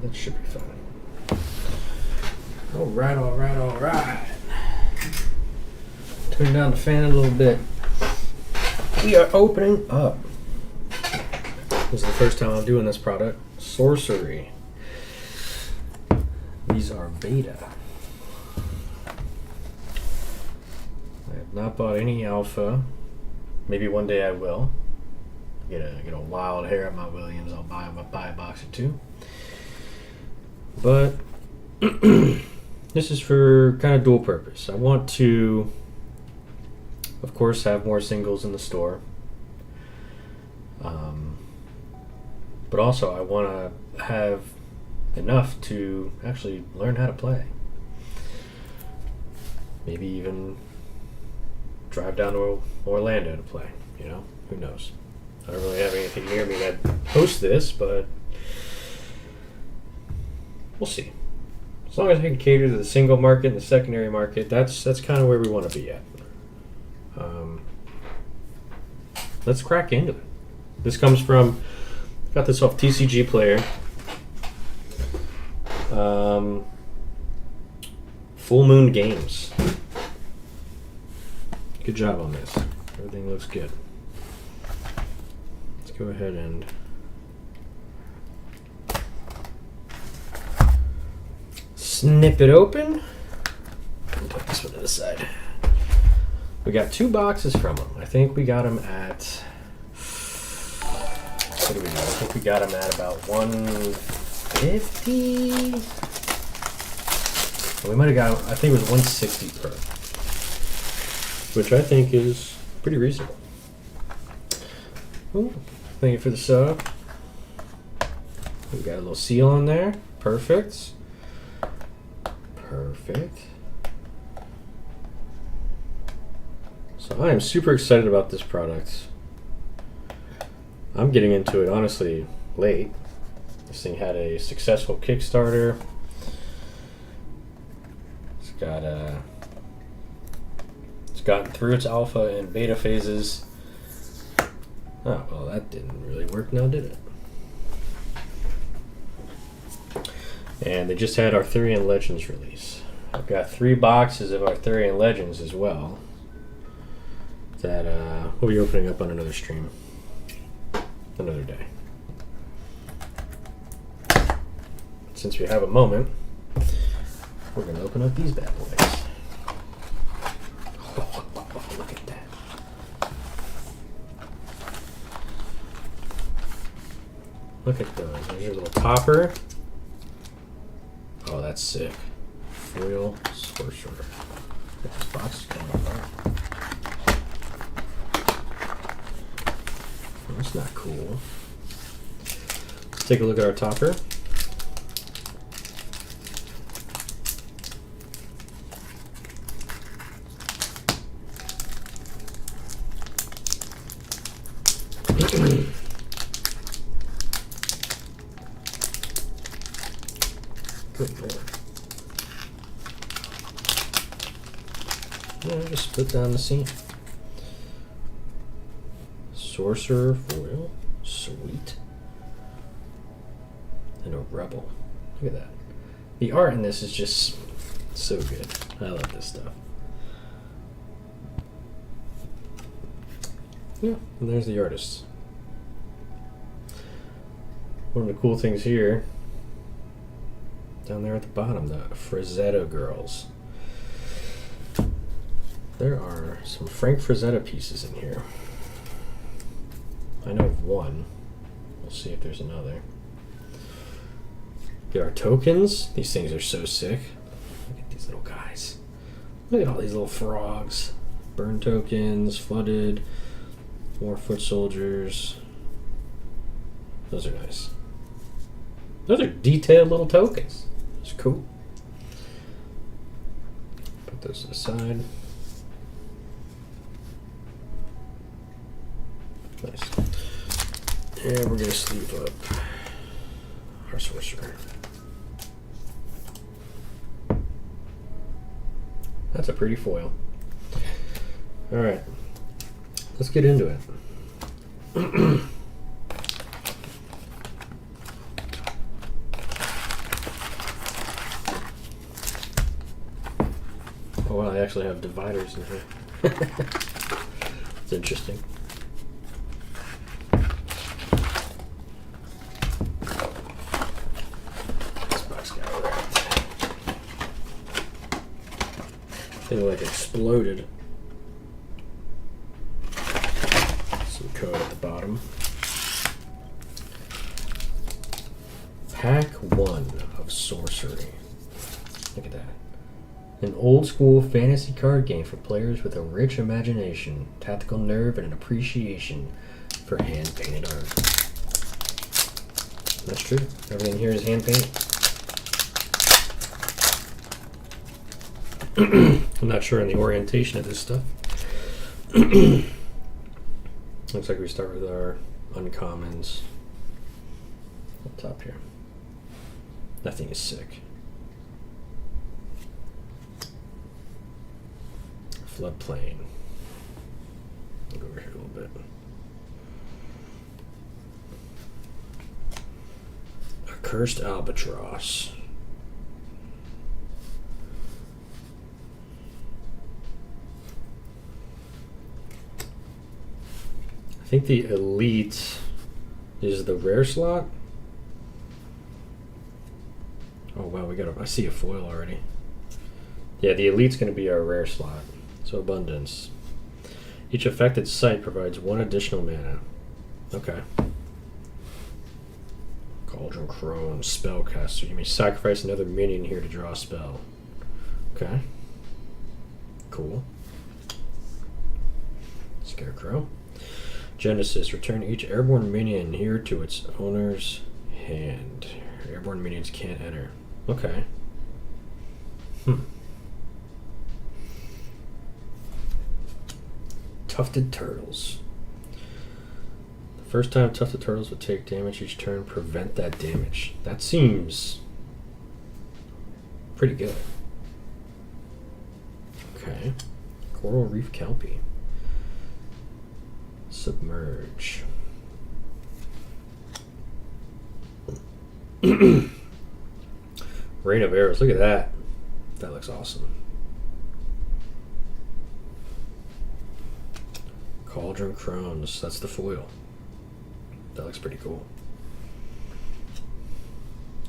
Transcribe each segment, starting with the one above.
that should be fine. All right, all right, all right. Turn down the fan a little bit. We are opening up. This is the first time I'm doing this product. Sorcery. These are beta. I have not bought any alpha. Maybe one day I will. Get a wild hair at my Williams. I'll buy a box or two. But this is for kind of dual purpose. I want to, of course, have more singles in the store. But also I want to have enough to actually learn how to play. Maybe even drive down to Orlando to play, you know? Who knows? I don't really have anything near me that hosts this, but we'll see. As long as I can cater to the single market and the secondary market, that's kind of where we want to be at. Let's crack into it. This comes from, got this off TCG Player. Full Moon Games. Good job on this. Everything looks good. Let's go ahead and snip it open. And put this one to the side. We got 2 boxes from them. I think we got them at, what do we got? I think we got them at about 150. We might have got, I think it was 160 per, which I think is pretty reasonable. Ooh, thank you for the sub. We got a little seal on there. Perfect. Perfect. So I am super excited about this product. I'm getting into it honestly late. This thing had a successful Kickstarter. It's gotten through its alpha and beta phases. Oh, well, that didn't really work now, did it? And they just had Arthurian Legends release. I've got 3 boxes of Arthurian Legends as well that we'll be opening up on another stream, another day. Since we have a moment, we're going to open up these bad boys. Oh, look at that. Look at those. There's your little topper. Oh, that's sick. Foil Sorcerer. This box is coming apart. That's not cool. Let's take a look at our topper. Good lord. Yeah, just split down the seam. Sorcerer foil. Sweet. And a rebel. Look at that. The art in this is just so good. I love this stuff. Yeah, and there's the artists. One of the cool things here, down there at the bottom, the Frazetta girls. There are some Frank Frazetta pieces in here. I know of one. We'll see if there's another. Get our tokens. These things are so sick. Look at these little guys. Look at all these little frogs. Burn tokens, flooded, more foot soldiers. Those are nice. Those are detailed little tokens. It's cool. Put those to the side. Nice. And we're going to sleeve up our sorcerer. That's a pretty foil. Alright. Let's get into it. Oh wow, I actually have dividers in here. It's interesting. This box got wrecked. Thing like exploded. Some code at the bottom. Pack 1 of Sorcery. Look at that. An old school fantasy card game for players with a rich imagination, tactical nerve, and an appreciation for hand painted art. That's true. Everything here is hand painted. I'm not sure on the orientation of this stuff. Looks like we start with our uncommons up top here. Nothing is sick. Floodplain. I'll go over here a little bit. A cursed albatross. I think the elite is the rare slot. Oh wow, I see a foil already. Yeah, the elite's going to be our rare slot. So abundance. Each affected site provides 1 additional mana. Okay. Cauldron Crone, Spellcaster. You may sacrifice another minion here to draw a spell. Okay. Cool. Scarecrow. Genesis. Return each airborne minion here to its owner's hand. Airborne minions can't enter. Okay. Tufted Turtles. The first time Tufted Turtles would take damage each turn, prevent that damage. That seems pretty good. Okay. Coral Reef Kelpie. Submerge. Rain of Arrows. Look at that. That looks awesome. Cauldron Crones. That's the foil. That looks pretty cool.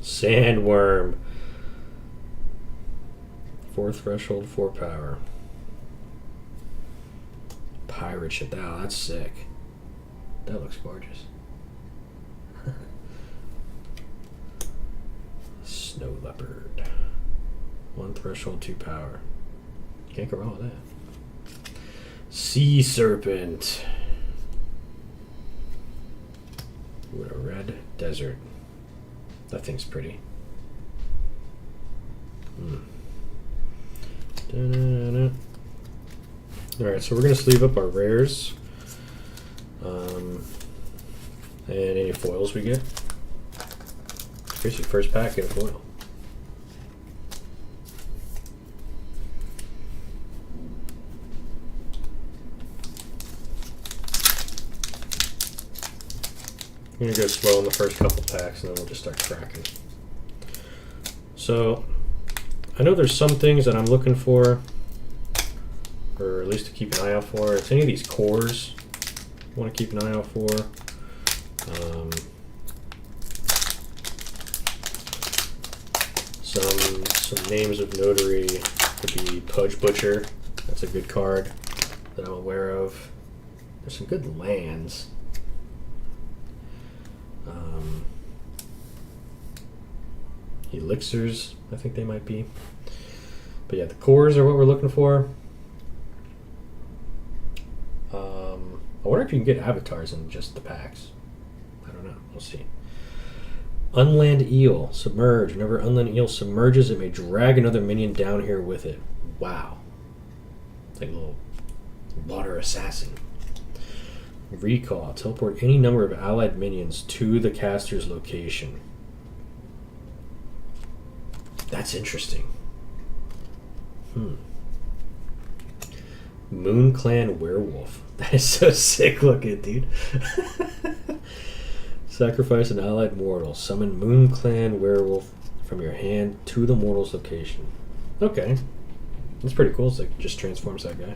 Sandworm. 4 threshold, 4 power. Pirate ship. Oh, that's sick. That looks gorgeous. Snow Leopard. 1 threshold, 2 power. Can't go wrong with that. Sea Serpent. With a red desert. That thing's pretty. Alright, so we're going to sleeve up our rares. And any foils we get. Here's your first pack, get a foil. I'm going to go slow in the first couple packs and then we'll just start cracking. So, I know there's some things that I'm looking for, or at least to keep an eye out for. It's any of these cores I want to keep an eye out for. Some names of notary could be Pudge Butcher. That's a good card that I'm aware of. There's some good lands. Elixirs, I think they might be. But yeah, the cores are what we're looking for. I wonder if you can get avatars in just the packs. I don't know. We'll see. Unland Eel. Submerge. Whenever Unland Eel submerges, it may drag another minion down here with it. Wow. It's like a little water assassin. Recall. Teleport any number of allied minions to the caster's location. That's interesting. Moon Clan Werewolf. That is so sick looking, dude. Sacrifice an allied mortal. Summon Moon Clan Werewolf from your hand to the mortal's location. Okay. It's pretty cool. It's like just transforms that guy.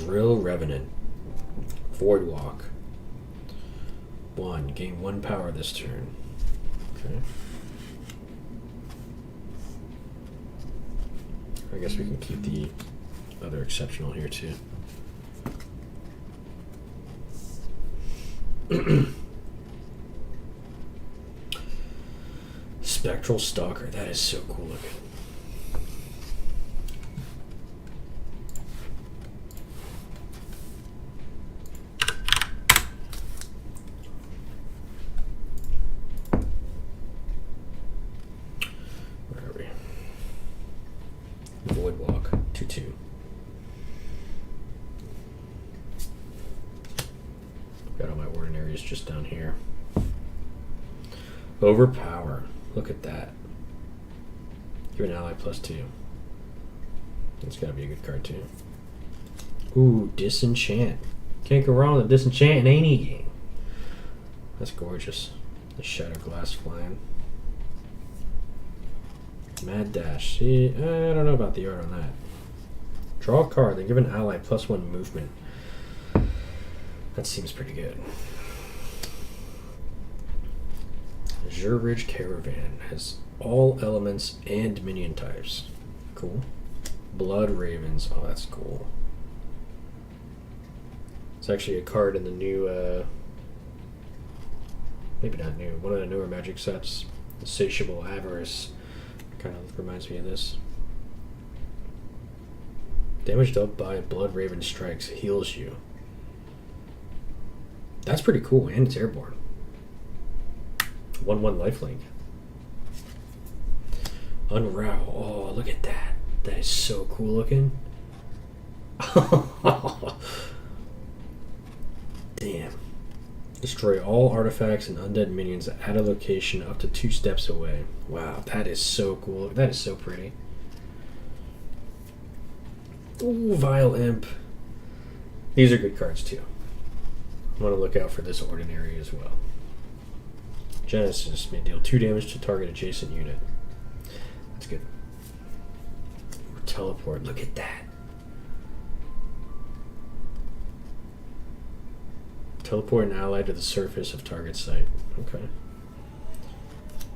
Real Revenant. Voidwalk. 1. Gain 1 power this turn. Okay. I guess we can keep the other exceptional here too. Spectral Stalker. That is so cool looking. Voidwalk 2/2. Got all my ordinaries just down here. Overpower. Look at that. Give an ally +2. That's gotta be a good card too. Ooh, Disenchant. Can't go wrong with Disenchant in any game. That's gorgeous. The Shattered Glass flying. Mad Dash. See, I don't know about the art on that. Draw a card, then give an ally +1 movement. That seems pretty good. Azure Ridge Caravan has all elements and minion types. Cool. Blood Ravens. Oh, that's cool. It's actually a card in the new, maybe not new, one of the newer Magic sets. Insatiable Avarice. Kind of reminds me of this. Damage dealt by Blood Raven strikes heals you. That's pretty cool, and it's airborne. 1/1 lifelink. Unravel. Oh, look at that. That is so cool looking. Damn. Destroy all artifacts and undead minions at a location up to 2 steps away. Wow, that is so cool. That is so pretty. Ooh, Vile Imp. These are good cards too. I want to look out for this ordinary as well. Genesis may deal 2 damage to target adjacent unit. That's good. Or teleport. Look at that. Teleport an ally to the surface of target site. Okay.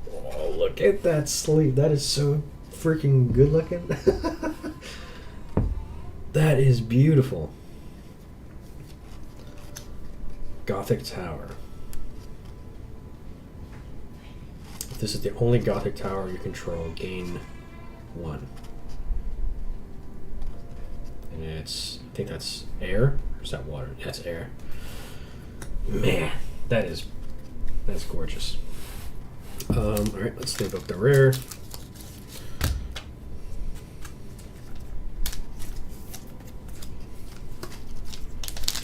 Oh, look at that sleeve. That is so freaking good looking. That is beautiful. Gothic Tower. If this is the only Gothic Tower you control, gain 1. And it's, I think that's air? Or is that water? That's air. Man, that's gorgeous. Alright, let's think about the rare.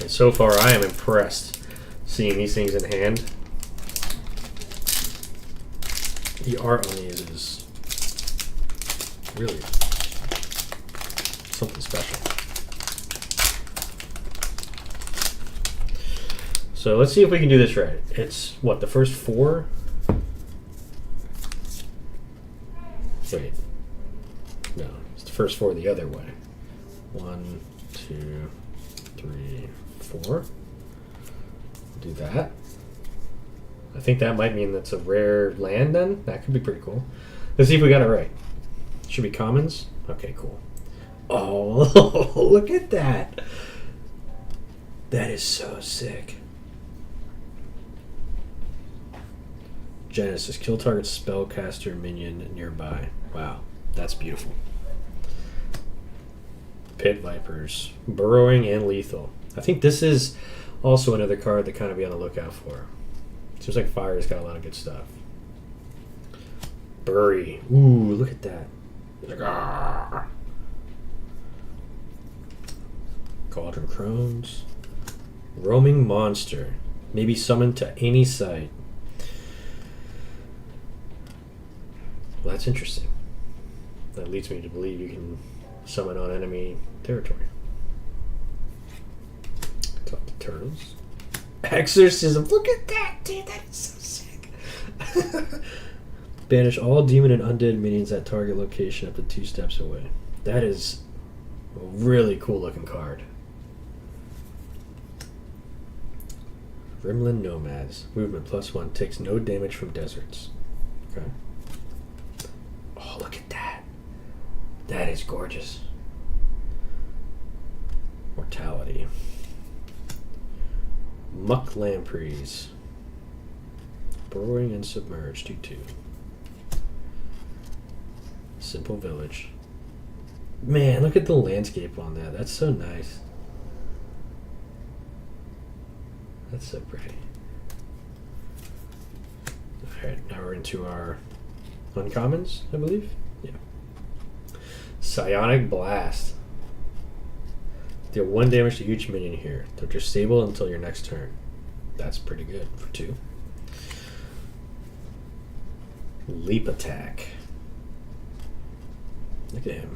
And so far, I am impressed seeing these things in hand. The art on these is really something special. So let's see if we can do this right. It's what, the first 4? Wait. No, it's the first 4 the other way. 1, 2, 3, 4. Do that. I think that might mean that's a rare land then. That could be pretty cool. Let's see if we got it right. Should be commons. Okay, cool. Oh, look at that. That is so sick. Genesis, kill target spellcaster minion nearby. Wow, that's beautiful. Pit Vipers, burrowing and lethal. I think this is also another card to kind of be on the lookout for. Seems like Fire's got a lot of good stuff. Bury. Ooh, look at that. Like, ah. Cauldron Crones. Roaming Monster. May be summoned to any site. Well, that's interesting. That leads me to believe you can summon on enemy territory. Talk to turtles. Exorcism. Look at that, dude. That is so sick. Banish all demon and undead minions at target location up to 2 steps away. That is a really cool looking card. Rimland Nomads. Movement +1. Takes no damage from deserts. Okay. Oh, look at that. That is gorgeous. Mortality. Muck Lampreys. Burrowing and Submerged. 2/2. Simple Village. Man, look at the landscape on that. That's so nice. That's so pretty. Alright, now we're into our uncommons, I believe. Yeah. Psionic Blast. Deal 1 damage to each minion here. They're just stable until your next turn. That's pretty good for 2. Leap Attack. Look at him.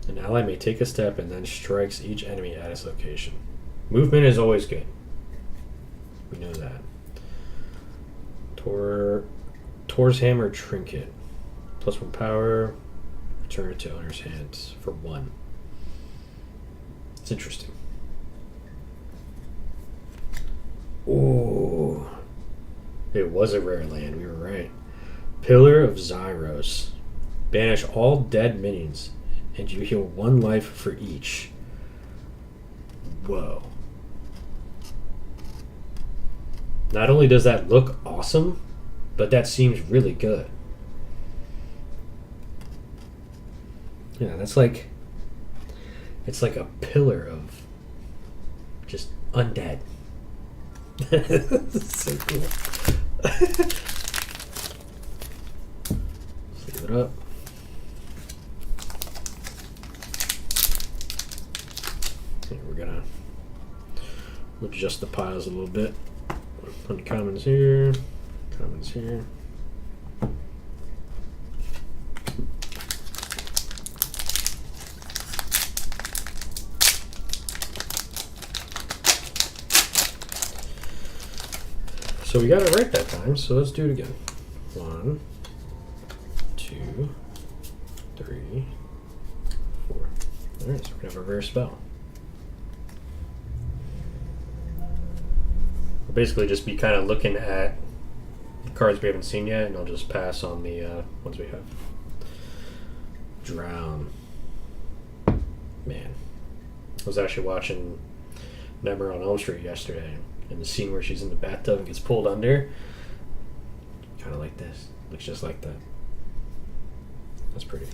An ally may take a step and then strikes each enemy at its location. Movement is always good. We know that. Tor's Hammer Trinket. +1 power. Return it to owner's hands for 1. It's interesting. Oh, it was a rare land. We were right. Pillar of Zyros. Banish all dead minions, and you heal 1 life for each. Whoa. Not only does that look awesome, but that seems really good. Yeah, that's like... It's like a pillar of just undead. That's so cool. Leave it up. Okay, we're gonna adjust the piles a little bit. Uncommons here, commons here. So we got it right that time, so let's do it again. 1, 2, 3, 4. Alright, so we're gonna have a rare spell. We'll basically just be kind of looking at the cards we haven't seen yet, and I'll just pass on the ones we have. Drown. Man. I was actually watching Nightmare on Elm Street yesterday, and the scene where she's in the bathtub and gets pulled under, kind of like this. Looks just like that. That's pretty.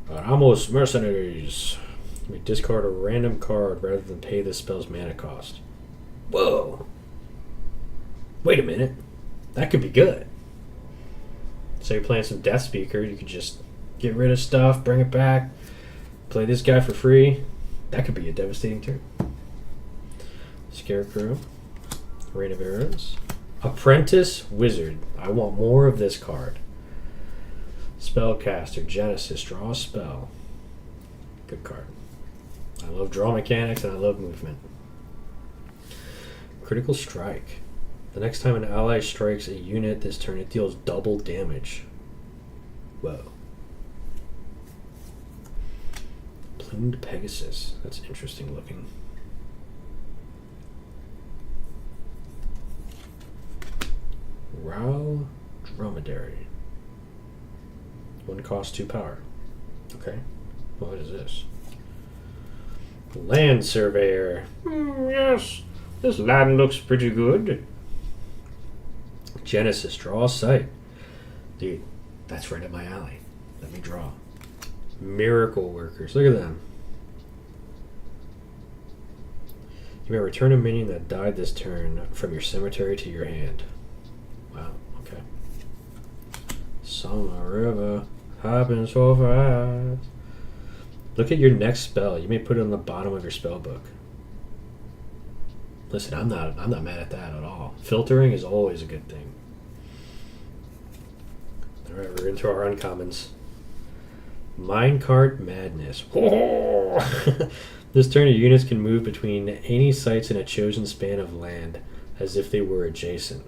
Amos Mercenaries. We discard a random card rather than pay the spell's mana cost. Whoa. Wait a minute. That could be good. So you're playing some Death Speaker, you could just get rid of stuff, bring it back, play this guy for free. That could be a devastating turn. Scarecrow. Rain of Arrows. Apprentice Wizard. I want more of this card. Spellcaster. Genesis. Draw a spell. Good card. I love draw mechanics and I love movement. Critical Strike. The next time an ally strikes a unit this turn, it deals double damage. Whoa. Plumed Pegasus. That's interesting looking. Ral Dromedary. 1 cost, 2 power. Okay. What is this? Land Surveyor. Yes. This land looks pretty good. Genesis. Draw a sight. Dude, that's right up my alley. Let me draw. Miracle Workers. Look at them. You may return a minion that died this turn from your cemetery to your hand. Wow, okay. Summer River, hopping so fast. Look at your next spell. You may put it on the bottom of your spell book. Listen, I'm not mad at that at all. Filtering is always a good thing. Alright, we're into our uncommons. Minecart Madness. This turn, your units can move between any sites in a chosen span of land. as if they were adjacent.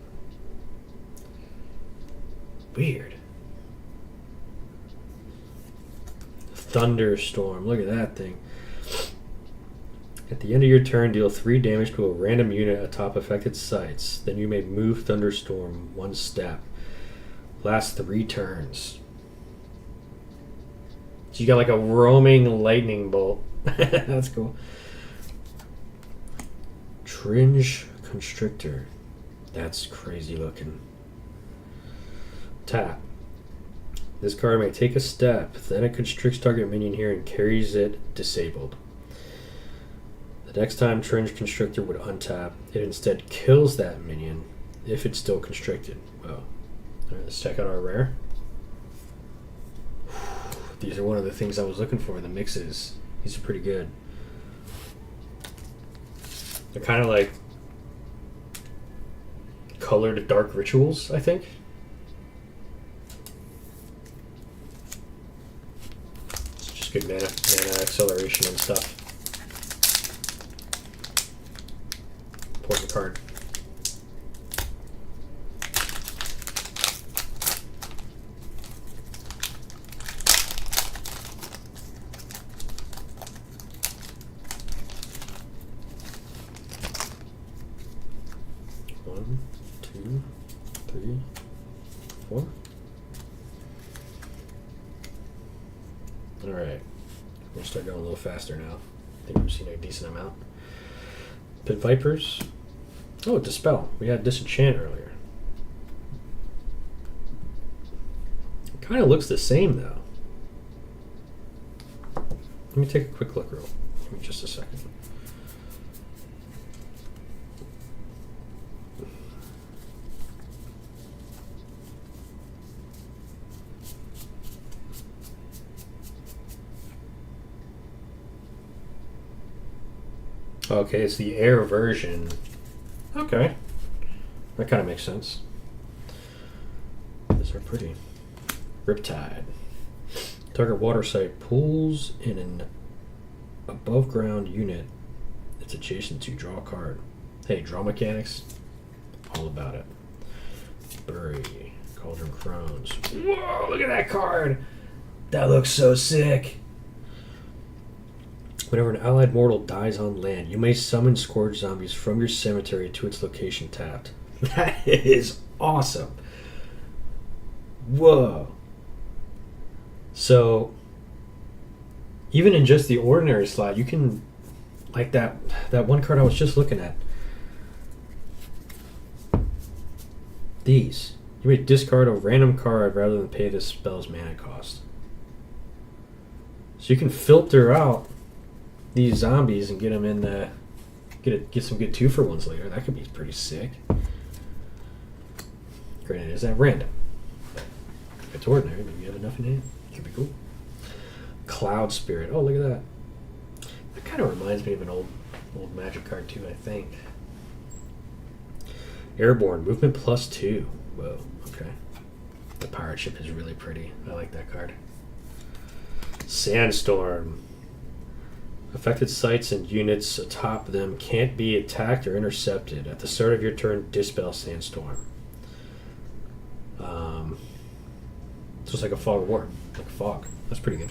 Weird. Thunderstorm. Look at that thing. At the end of your turn, deal 3 damage to a random unit atop affected sites. Then you may move Thunderstorm 1 step. Lasts 3 turns. So you got like a roaming lightning bolt. That's cool. Tringe Constrictor. That's crazy looking. Tap. This card may take a step, then it constricts target minion here and carries it disabled. The next time Tringe Constrictor would untap, it instead kills that minion if it's still constricted. Well, alright, let's check out our rare. These are one of the things I was looking for, the mixes. These are pretty good. They're kind of like colored dark rituals, I think. It's just good mana acceleration and stuff. Important card. One, two, three, four. All right, we're gonna start going a little faster now. I think we've seen a decent amount. Pit Vipers. Oh, Dispel. We had Disenchant earlier. It kind of looks the same though. Let me take a quick look, real. Give me just a second. Okay, it's the air version. Okay. That kind of makes sense. These are pretty. Riptide. Target water site pulls in an above ground unit it's adjacent to. Draw a card. Hey, draw mechanics. All about it. Bury. Cauldron Crones. Whoa, look at that card! That looks so sick! Whenever an allied mortal dies on land, you may summon Scourge Zombies from your cemetery to its location tapped. That is awesome. Whoa. So, even in just the ordinary slot, you can, like that one card I was just looking at. These. You may discard a random card rather than pay the spell's mana cost. So you can filter out these zombies and get them in the get some good 2-for-1s later. That could be pretty sick. Granted, is that random? If it's ordinary, maybe you have enough in hand. Could be cool. Cloud Spirit. Oh, look at that. That kind of reminds me of an old Magic card too, I think. Airborne. Movement +2. Whoa. Okay. The pirate ship is really pretty. I like that card. Sandstorm. Affected sites and units atop them can't be attacked or intercepted. At the start of your turn, dispel Sandstorm. So it's like a fog of war, like a fog. That's pretty good.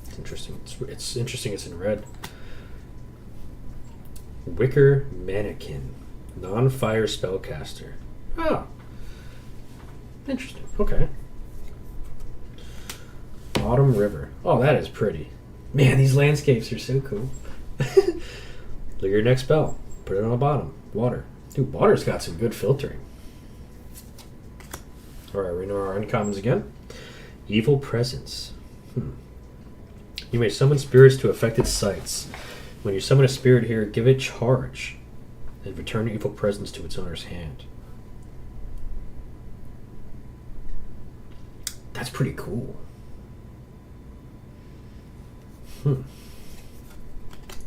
It's interesting. It's interesting. It's in red. Wicker Mannequin, non-fire spellcaster. Oh, interesting. Okay. Autumn River. Oh, that is pretty. Man, these landscapes are so cool. Look at your next spell. Put it on the bottom. Water. Dude, water's got some good filtering. Alright, we know our uncommons again. Evil Presence. You may summon spirits to affected sites. When you summon a spirit here, give it charge. And return Evil Presence to its owner's hand. That's pretty cool.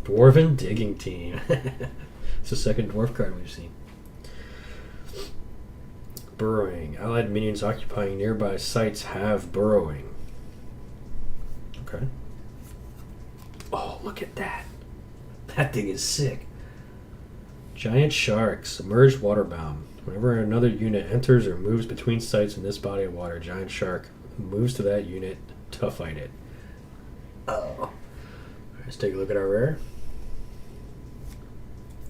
Dwarven Digging Team. It's the second dwarf card we've seen. Burrowing. Allied minions occupying nearby sites have burrowing. Okay. Oh, look at that. That thing is sick. Giant shark, submerged waterbound. Whenever another unit enters or moves between sites in this body of water, giant shark moves to that unit to fight it. Oh. Let's take a look at our rare.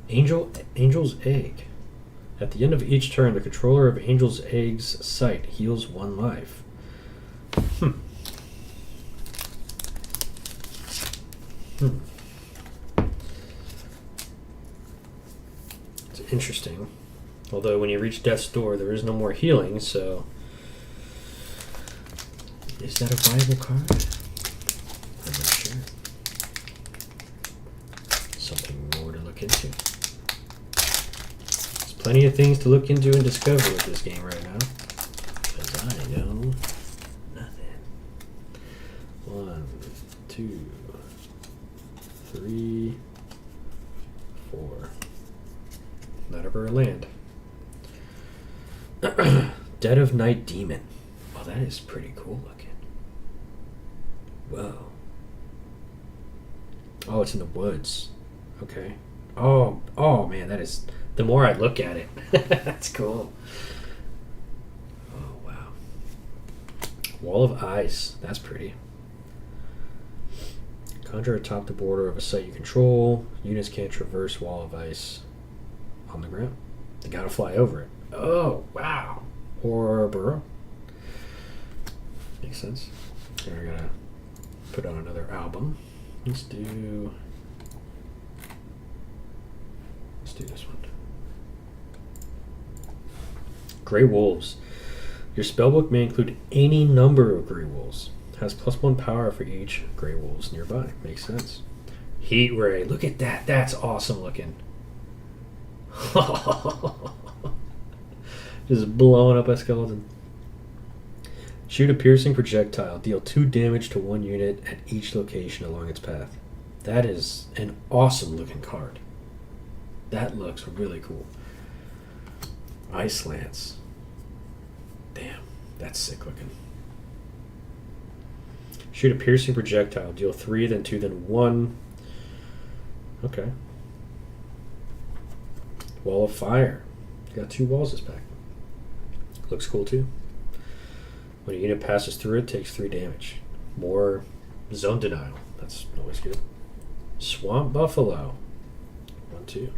Angel's Egg. At the end of each turn, the controller of Angel's Egg's site heals 1 life. It's interesting. Although when you reach death's door, there is no more healing, so... Is that a viable card? I'm not sure. Something more to look into. There's plenty of things to look into and discover with this game right now. Because I know nothing. 1, 2, 3, 4. Not ever a land. Dead of Night Demon. Oh, that is pretty cool looking. Whoa. Oh, it's in the woods. Okay. Oh man, that is... The more I look at it, that's cool. Oh, wow. Wall of Ice. That's pretty. Conjure atop the border of a site you control. Units can't traverse Wall of Ice on the ground. They gotta fly over it. Oh, wow. Or burrow. Makes sense. And we're gonna put on another album. Let's do this one. Grey Wolves. Your spellbook may include any number of Grey Wolves. Has +1 power for each Grey Wolves nearby. Makes sense. Heat Ray. Look at that. That's awesome looking. Just blowing up a skeleton. Shoot a piercing projectile. Deal 2 damage to 1 unit at each location along its path. That is an awesome looking card. That looks really cool. Ice Lance. Damn, that's sick looking. Shoot a piercing projectile. Deal 3, then 2, then 1. Okay. Wall of Fire. Got 2 walls this pack. Looks cool too. When a unit passes through it, takes 3 damage. More zone denial. That's always good. Swamp Buffalo. 1, 2.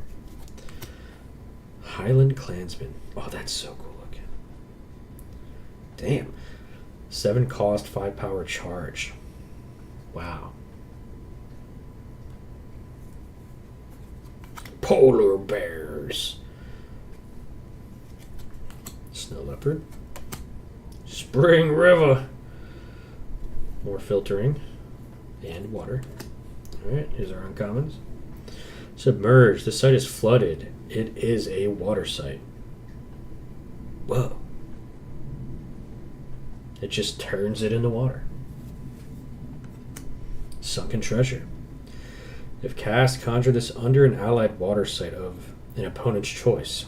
Highland Clansman. Oh, that's so cool looking. Damn. 7 cost, 5 power charge. Wow. Polar Bears. Snow Leopard. Spring River. More filtering. And water. Alright, here's our uncommons. Submerged. The site is flooded. It is a water site. Whoa. It just turns it into water. Sunken Treasure. If cast, conjure this under an allied water site of an opponent's choice.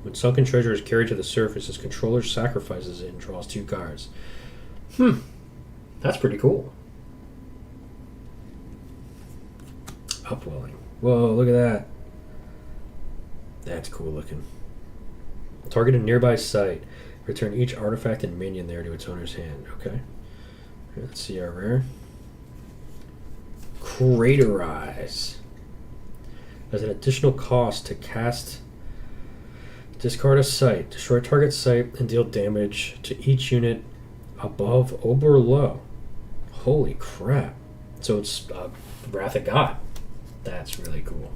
When Sunken Treasure is carried to the surface, its controller sacrifices it and draws 2 cards. That's pretty cool. Upwelling. Whoa, look at that. That's cool looking. Target a nearby site. Return each artifact and minion there to its owner's hand. Okay. Let's see our rare. Craterize. As an additional cost to cast, discard a site, destroy target site, and deal damage to each unit above or below. Holy crap. So it's Wrath of God. That's really cool.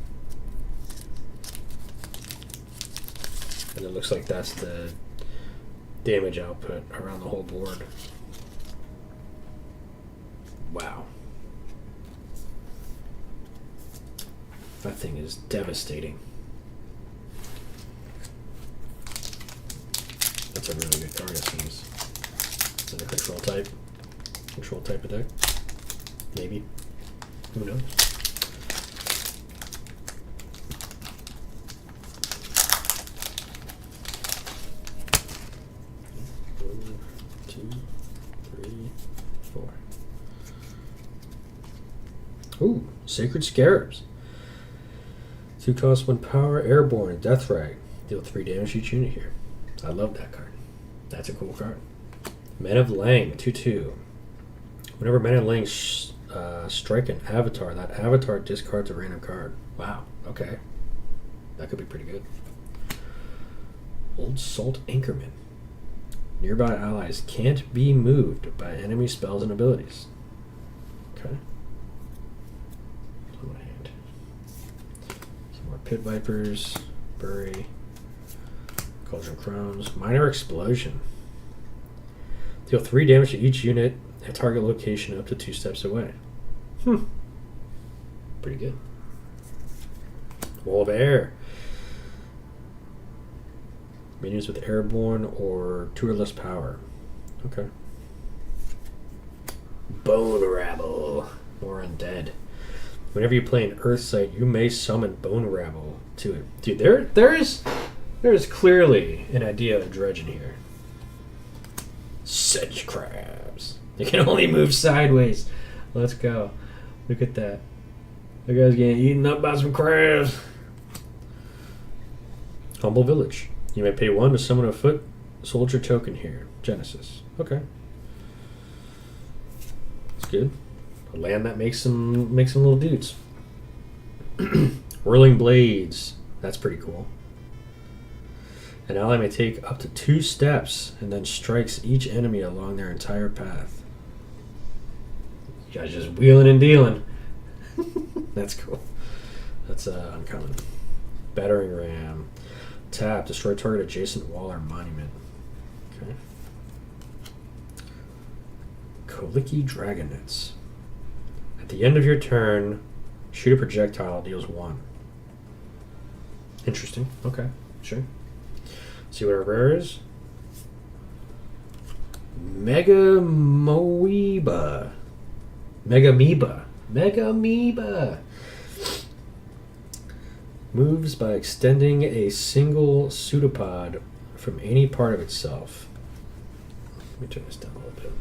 And it looks like that's the damage output around the whole board. Wow. That thing is devastating. That's a really good card, it seems. Is it a control type? Control type of deck? Maybe. Who knows? Ooh, Sacred Scarabs. 2 cost 1 power, airborne, death rag. Deal 3 damage to each unit here. I love that card. That's a cool card. Men of Lang, 2/2. Whenever Men of Lang strike an avatar, that avatar discards a random card. Wow, okay. That could be pretty good. Old Salt Anchorman. Nearby allies can't be moved by enemy spells and abilities. Okay. On my hand. Some more Pit Vipers, Bury, Cauldron Crones, Minor Explosion. Deal 3 damage to each unit at target location up to 2 steps away. Pretty good. Wall of Air. Minions with airborne or 2 or less power. Okay. Bone Rabble. More undead. Whenever you play an Earth site, you may summon Bone Rabble to it. Dude, there is clearly an idea of dredge in here. Sedge crabs. They can only move sideways. Let's go. Look at that. That guy's getting eaten up by some crabs. Humble Village. You may pay 1 to summon a foot soldier token here. Genesis. Okay. That's good. A land that makes some little dudes. Whirling Blades. That's pretty cool. An ally may take up to 2 steps and then strikes each enemy along their entire path. You guys just wheeling and dealing. That's cool. That's uncommon. Battering Ram. Tap. Destroy target adjacent wall or monument. Okay. Koliki Dragonets. At the end of your turn, shoot a projectile, deals 1. Interesting. Okay. Sure. See what our rare is? Megamoeba. Megamoeba. Moves by extending a single pseudopod from any part of itself. Let me turn this down a little bit.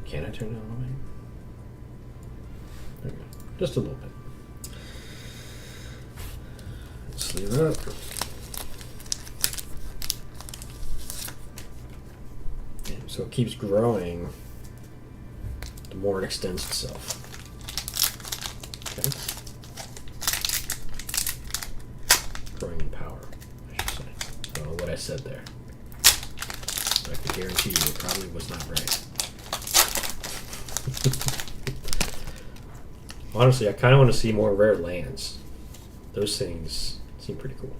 Can I turn it down a little bit? There we go. Just a little bit. Sleeve it up. So it keeps growing the more it extends itself. Okay. Growing in power, I should say. I don't know what I said there. But I can guarantee you it probably was not right. Honestly, I kind of want to see more rare lands. Those things seem pretty cool.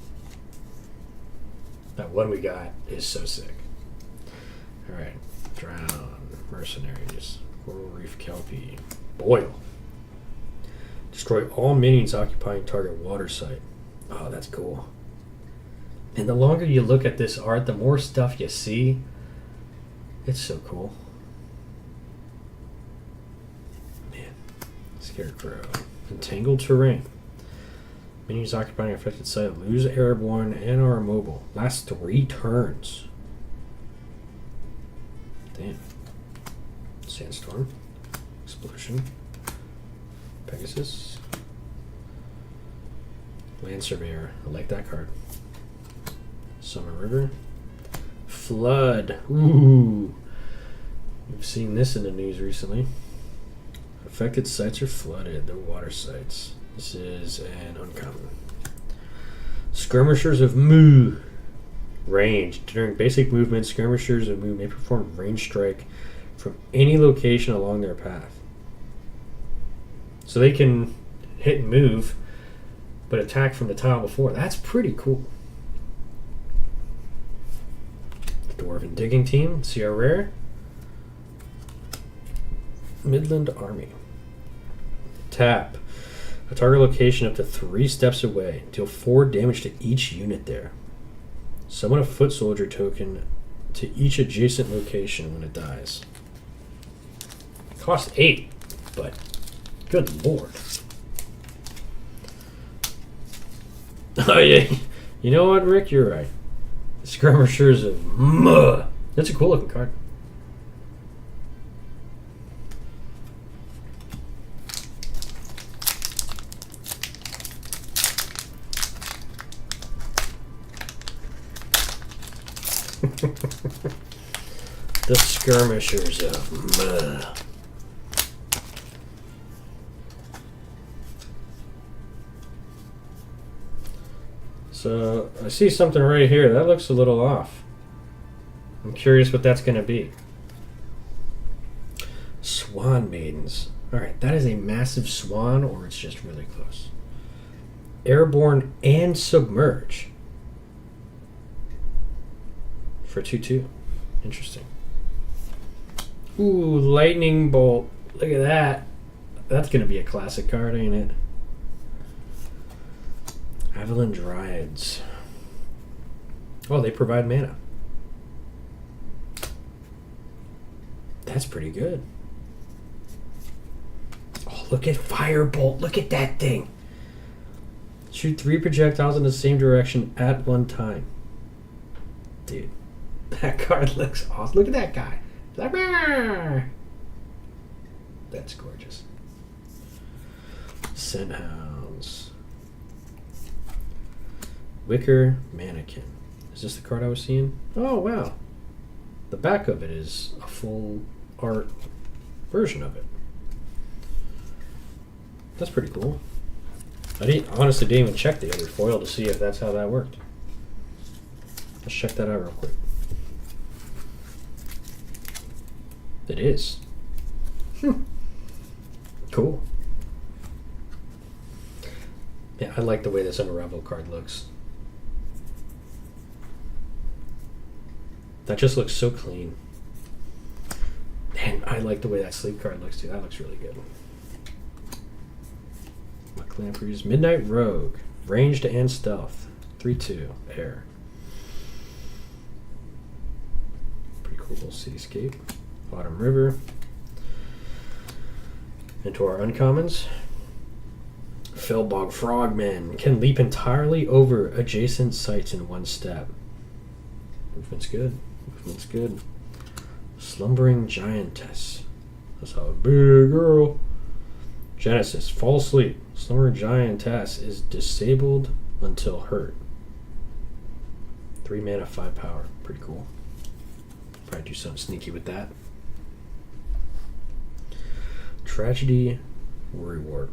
That one we got is so sick. Alright. Drown. Mercenaries. Coral Reef Kelpie. Boil. Destroy all minions occupying target water site. Oh, that's cool. And the longer you look at this art, the more stuff you see. It's so cool. Man. Scarecrow. Entangled terrain. Minions occupying affected site lose airborne and are immobile. Last 3 turns. Damn. Sandstorm. Explosion. Pegasus. Land Surveyor. I like that card. Summer River. Flood. Ooh. We've seen this in the news recently. Affected sites are flooded. They're water sites. This is an uncommon. Skirmishers of Mu. Range. During basic movement, skirmishers of Mu may perform range strike from any location along their path. So they can hit and move, but attack from the tile before. That's pretty cool. Dwarven Digging Team. See our rare. Midland Army. Tap. A target location up to 3 steps away. Deal 4 damage to each unit there. Summon a foot soldier token to each adjacent location when it dies. Cost 8, but good lord. Oh yeah, you know what, Rick? You're right. Skirmishers of Muh. That's a cool looking card. The skirmishers of mud. So I see something right here. That looks a little off. I'm curious what that's going to be. Swan Maidens. Alright, that is a massive swan, or it's just really close. Airborne and Submerge. For 2/2. Interesting. Ooh, Lightning Bolt. Look at that. That's going to be a classic card, ain't it? Avalon Dryads. Oh, they provide mana. That's pretty good. Oh, look at Firebolt. Look at that thing. Shoot 3 projectiles in the same direction at one time. Dude, that card looks awesome. Look at that guy. Like, that's gorgeous. Scent Hounds. Wicker Mannequin. Is this the card I was seeing? Oh, wow. The back of it is a full art version of it. That's pretty cool. I honestly didn't even check the other foil to see if that's how that worked. Let's check that out real quick. It is. Cool. Yeah, I like the way this Unravel card looks. That just looks so clean. And I like the way that sleep card looks too. That looks really good. McClampery's Midnight Rogue. Ranged and stealth. 3/2. Air. Pretty cool little cityscape. Autumn River. Into our uncommons. Fellbog Frogmen. Can leap entirely over adjacent sites in one step. Movement's good. Movement's good. Slumbering Giantess. That's how a big girl. Genesis. Fall asleep. Slumbering Giantess is disabled until hurt. 3 mana, 5 power. Pretty cool. Probably do something sneaky with that. Tragedy Worrywart.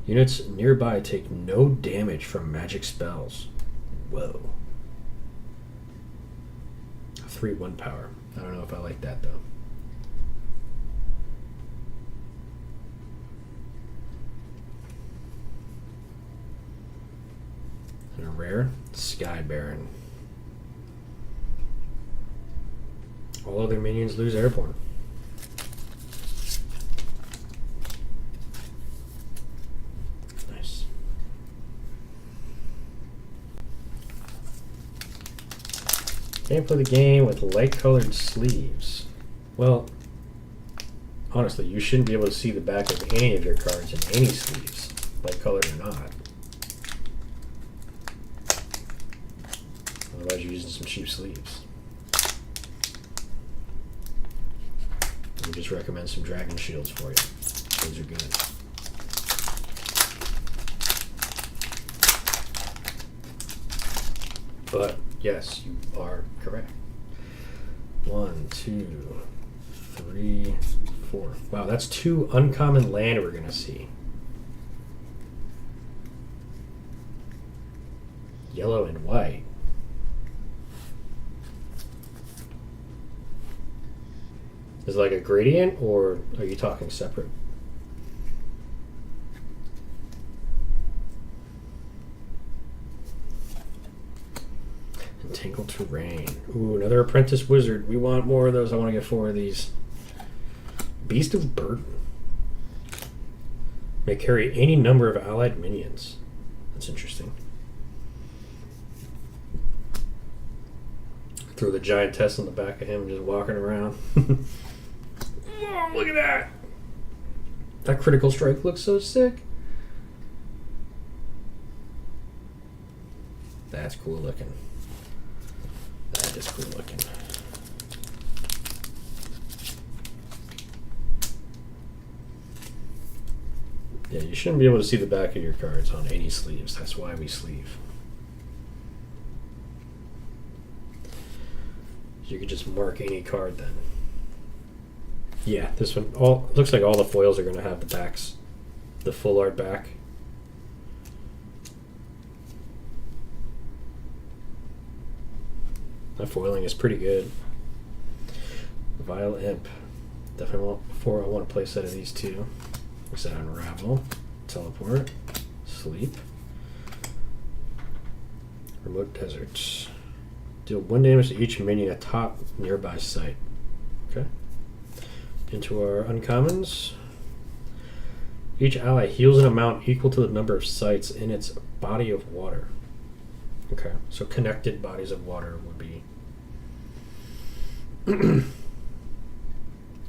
Units nearby take no damage from magic spells. Whoa. 3/1 power. I don't know if I like that though. And a rare, Sky Baron. All other minions lose airborne. Nice. Can't play the game with light-colored sleeves. Well, honestly, you shouldn't be able to see the back of any of your cards in any sleeves, light-colored or not. Otherwise, you're using some cheap sleeves. We just recommend some Dragon Shields for you. Those are good. But yes, you are correct. 1, 2, 3, 4. Wow, that's 2 uncommon land we're gonna see. Yellow and white. Is it like a gradient, or are you talking separate? Entangled Terrain. Ooh, another Apprentice Wizard. We want more of those. I want to get 4 of these. Beast of Burden. May carry any number of allied minions. That's interesting. Throw the Giantess on the back of him, just walking around. Oh, look at that! That critical strike looks so sick. That's cool looking. That is cool looking. Yeah, you shouldn't be able to see the back of your cards on any sleeves. That's why we sleeve. You could just mark any card then. Yeah, this one all looks like all the foils are gonna have the backs, the full art back. That foiling is pretty good. Vile Imp. Definitely I want to play a set of these two. Looks at Unravel, Teleport, Sleep, Remote Desert. Deal 1 damage to each minion atop nearby site. Okay. Into our uncommons. Each ally heals an amount equal to the number of sites in its body of water. Okay, so connected bodies of water would be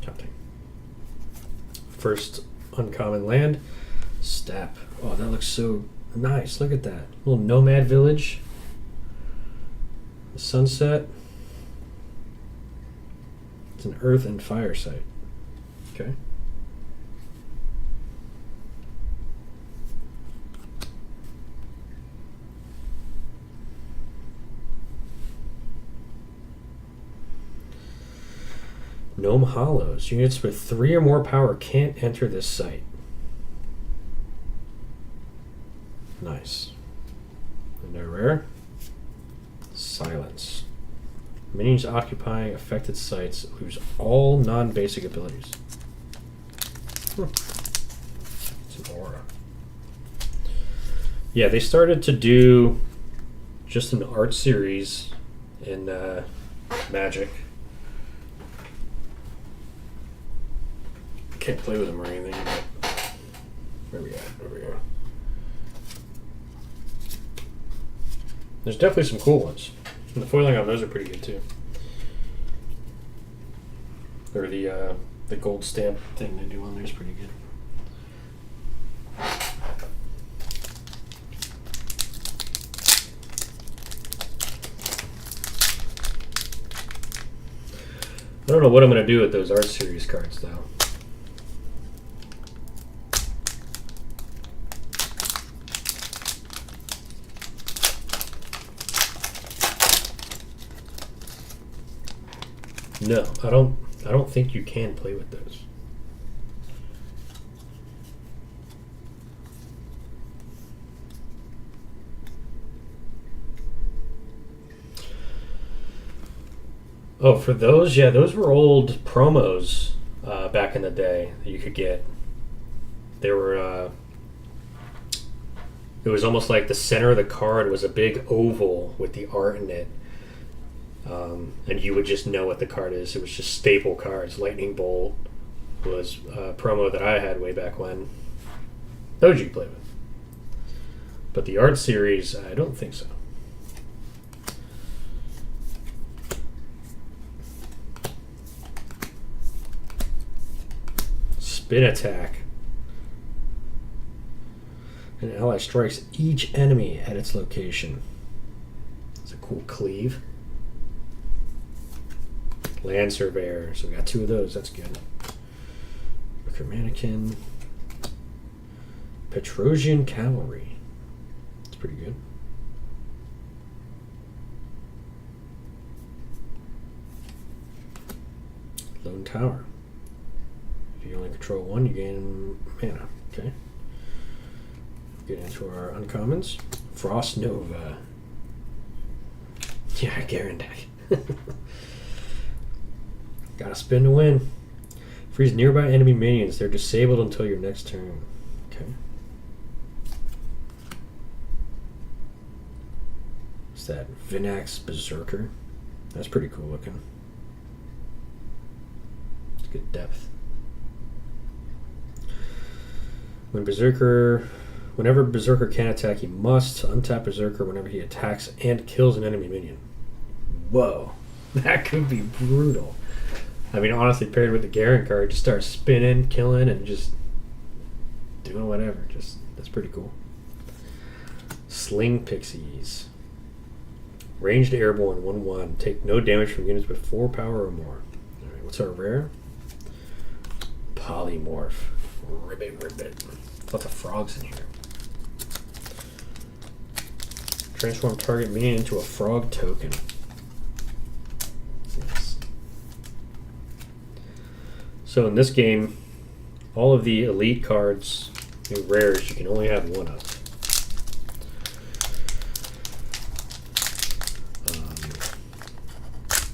tempting. First uncommon land, Step. Oh, that looks so nice. Look at that. Little nomad village. The sunset. It's an earth and fire site. Okay. Gnome Hollows. Units with 3 or more power can't enter this site. Nice. And they're rare. Silence. Minions occupying affected sites lose all non-basic abilities. Some aura. Yeah, they started to do just an art series in Magic. Can't play with them or anything, but where we at? Over here. There's definitely some cool ones. And the foiling on those are pretty good too. Or the gold stamp thing they do on there is pretty good. I don't know what I'm going to do with those art series cards though. No, I don't think you can play with those. Oh, for those, yeah, those were old promos back in the day that you could get. They were. It was almost like the center of the card was a big oval with the art in it. And you would just know what the card is. It was just staple cards. Lightning Bolt was a promo that I had way back when. Those you play with. But the art series, I don't think so. Spin Attack. An ally strikes each enemy at its location. It's a cool cleave. Land Surveyor, so we got 2 of those, that's good. Wicker Mannequin. Petrosian Cavalry. That's pretty good. Lone Tower. If you only control 1, you gain mana. Okay. Get into our uncommons. Frost Nova. Yeah, Garandak. Gotta spin to win. Freeze nearby enemy minions. They're disabled until your next turn. Okay. What's that? Vinax Berserker. That's pretty cool looking. It's good depth. Whenever Berserker can attack, he must untap Berserker whenever he attacks and kills an enemy minion. Whoa. That could be brutal. I mean, honestly, paired with the Garen card, just start spinning, killing, and just doing whatever. Just that's pretty cool. Sling Pixies. Ranged Airborne, 1/1. Take no damage from units with 4 power or more. Alright, what's our rare? Polymorph. Ribbit. Lots of frogs in here. Transform target minion into a frog token. Nice. So in this game, all of the elite cards, the rares, you can only have one of.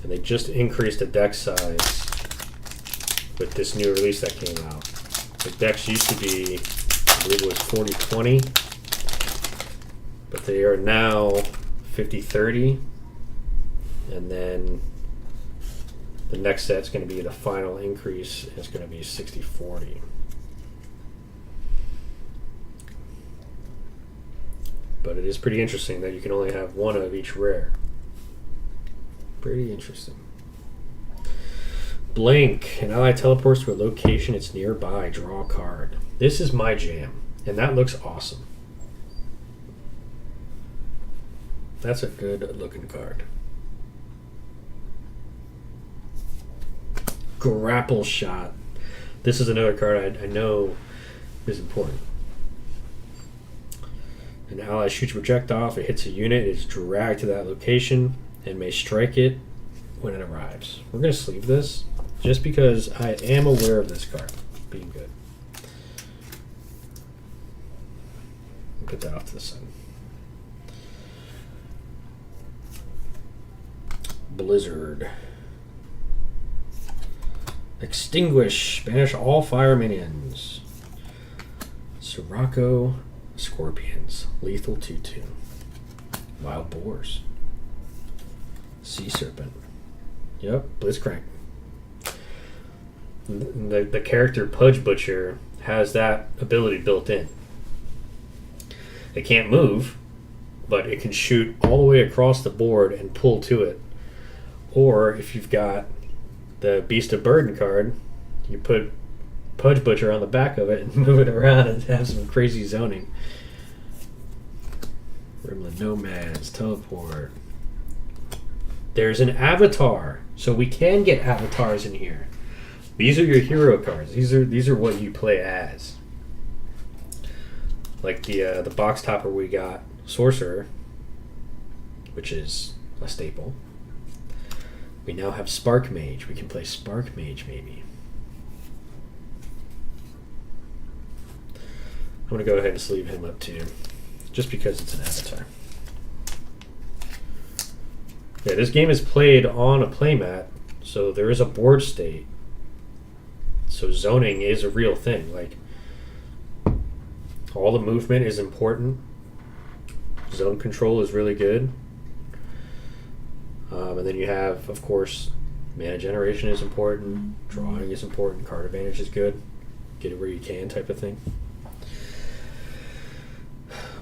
And they just increased the deck size with this new release that came out. The decks used to be, I believe it was 40-20, but they are now 50-30, and then the next set's going to be the final increase. It's going to be 60-40. But it is pretty interesting that you can only have one of each rare. Pretty interesting. Blink. An ally teleports to a location it's nearby. Draw a card. This is my jam, and that looks awesome. That's a good looking card. Grapple Shot. This is another card I know is important. An ally shoots a projectile. If it hits a unit, it is dragged to that location and may strike it when it arrives. We're going to sleeve this just because I am aware of this card being good. Put that off to the side. Blizzard. Extinguish. Banish all fire minions. Sirocco Scorpions. Lethal 2/2. Wild Boars. Sea Serpent. Yep, Blitzcrank. The character Pudge Butcher has that ability built in. It can't move, but it can shoot all the way across the board and pull to it. Or if you've got the Beast of Burden card, you put Pudge Butcher on the back of it and move it around and have some crazy zoning. Rimland Nomads, Teleport. There's an avatar, so we can get avatars in here. These are your hero cards. These are what you play as. Like the box topper we got, Sorcerer, which is a staple. We now have Spark Mage. We can play Spark Mage maybe. I'm gonna go ahead and sleeve him up too, just because it's an avatar. Yeah, this game is played on a playmat, so there is a board state. So zoning is a real thing. Like, all the movement is important. Zone control is really good. And then you have, of course, mana generation is important. Drawing is important. Card advantage is good. Get it where you can type of thing.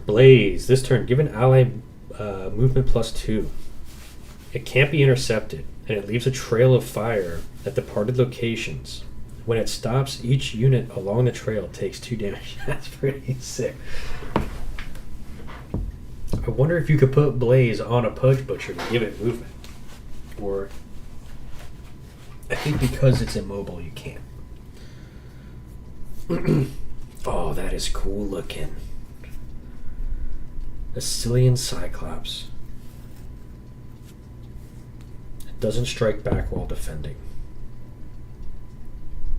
Blaze. This turn, give an ally movement +2. It can't be intercepted, and it leaves a trail of fire at departed locations. When it stops, each unit along the trail takes 2 damage. That's pretty sick. I wonder if you could put Blaze on a Pudge Butcher to give it movement. Or, I think because it's immobile, you can't. Oh, that is cool looking. Assylian Cyclops. It doesn't strike back while defending.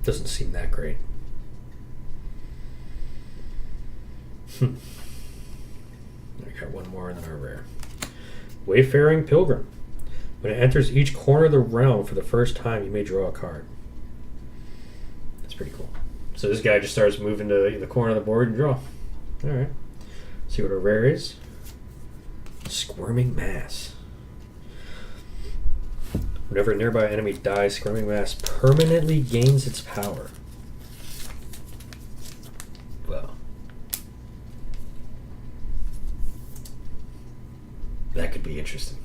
Doesn't seem that great. I got one more and then our rare. Wayfaring Pilgrim. When it enters each corner of the realm for the first time, you may draw a card. That's pretty cool. So this guy just starts moving to the corner of the board and draw. Alright. See what our rare is. Squirming Mass. Whenever a nearby enemy dies, Squirming Mass permanently gains its power. Well, that could be interesting.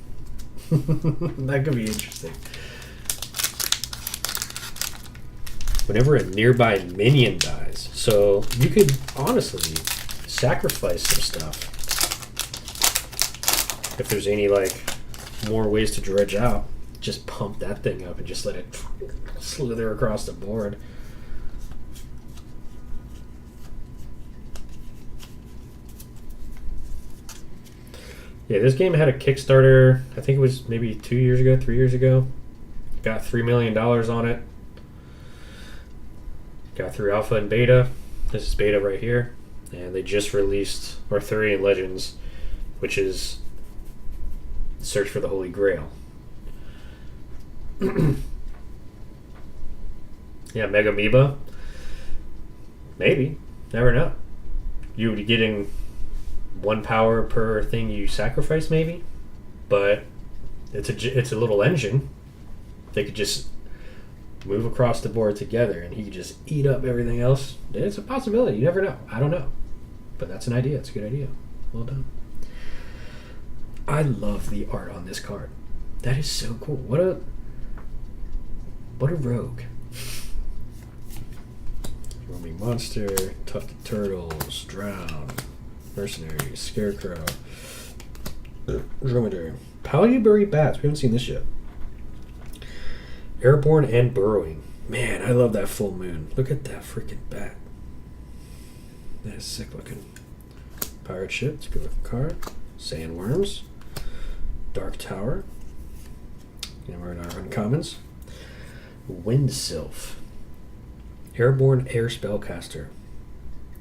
That could be interesting. Whenever a nearby minion dies, so you could honestly sacrifice some stuff if there's any more ways to dredge out. Just pump that thing up and just let it slither across the board. Yeah, this game had a Kickstarter, I think it was maybe 2 years ago, 3 years ago. Got $3 million on it. Got through alpha and beta. This is beta right here. And they just released Arthurian Legends, which is Search for the Holy Grail. Yeah, Mega Amoeba. Maybe. Never know. You would be getting 1 power per thing you sacrifice, maybe. But it's a little engine. They could just move across the board together and he could just eat up everything else. It's a possibility. You never know. I don't know. But that's an idea. It's a good idea. Well done. I love the art on this card. That is so cool. What a rogue. Roaming monster, tufted turtles, drown, mercenary, scarecrow, dromedary, Palubury bats. We haven't seen this yet. Airborne and burrowing. Man, I love that full moon. Look at that freaking bat. That is sick looking. Pirate ship. It's a good looking card. Sandworms. Dark Tower. And we're in our uncommons. Wind Sylph. Airborne air spellcaster.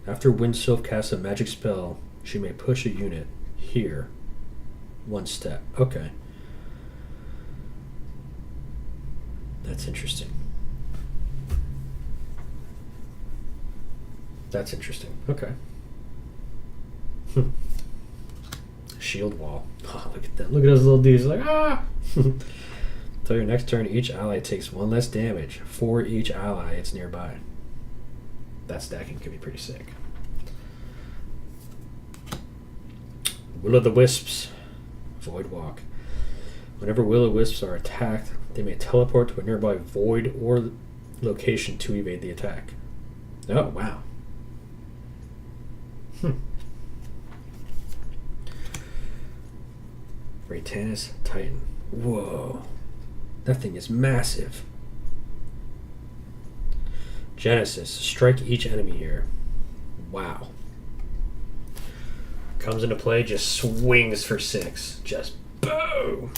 After Wind Sylph casts a magic spell, she may push a unit here 1 step. Okay. That's interesting. That's interesting. Okay. Shield wall. Oh, look at that. Look at those little dudes. Like, ah! Until your next turn, each ally takes 1 less damage for each ally it's nearby. That stacking could be pretty sick. Will-o'-the-Wisps. Void Walk. Whenever Will-o'-wisps are attacked, they may teleport to a nearby void or location to evade the attack. Oh, wow. Raytanis Titan. Whoa. That thing is massive. Genesis. Strike each enemy here. Wow. Comes into play, just swings for 6. Just boom.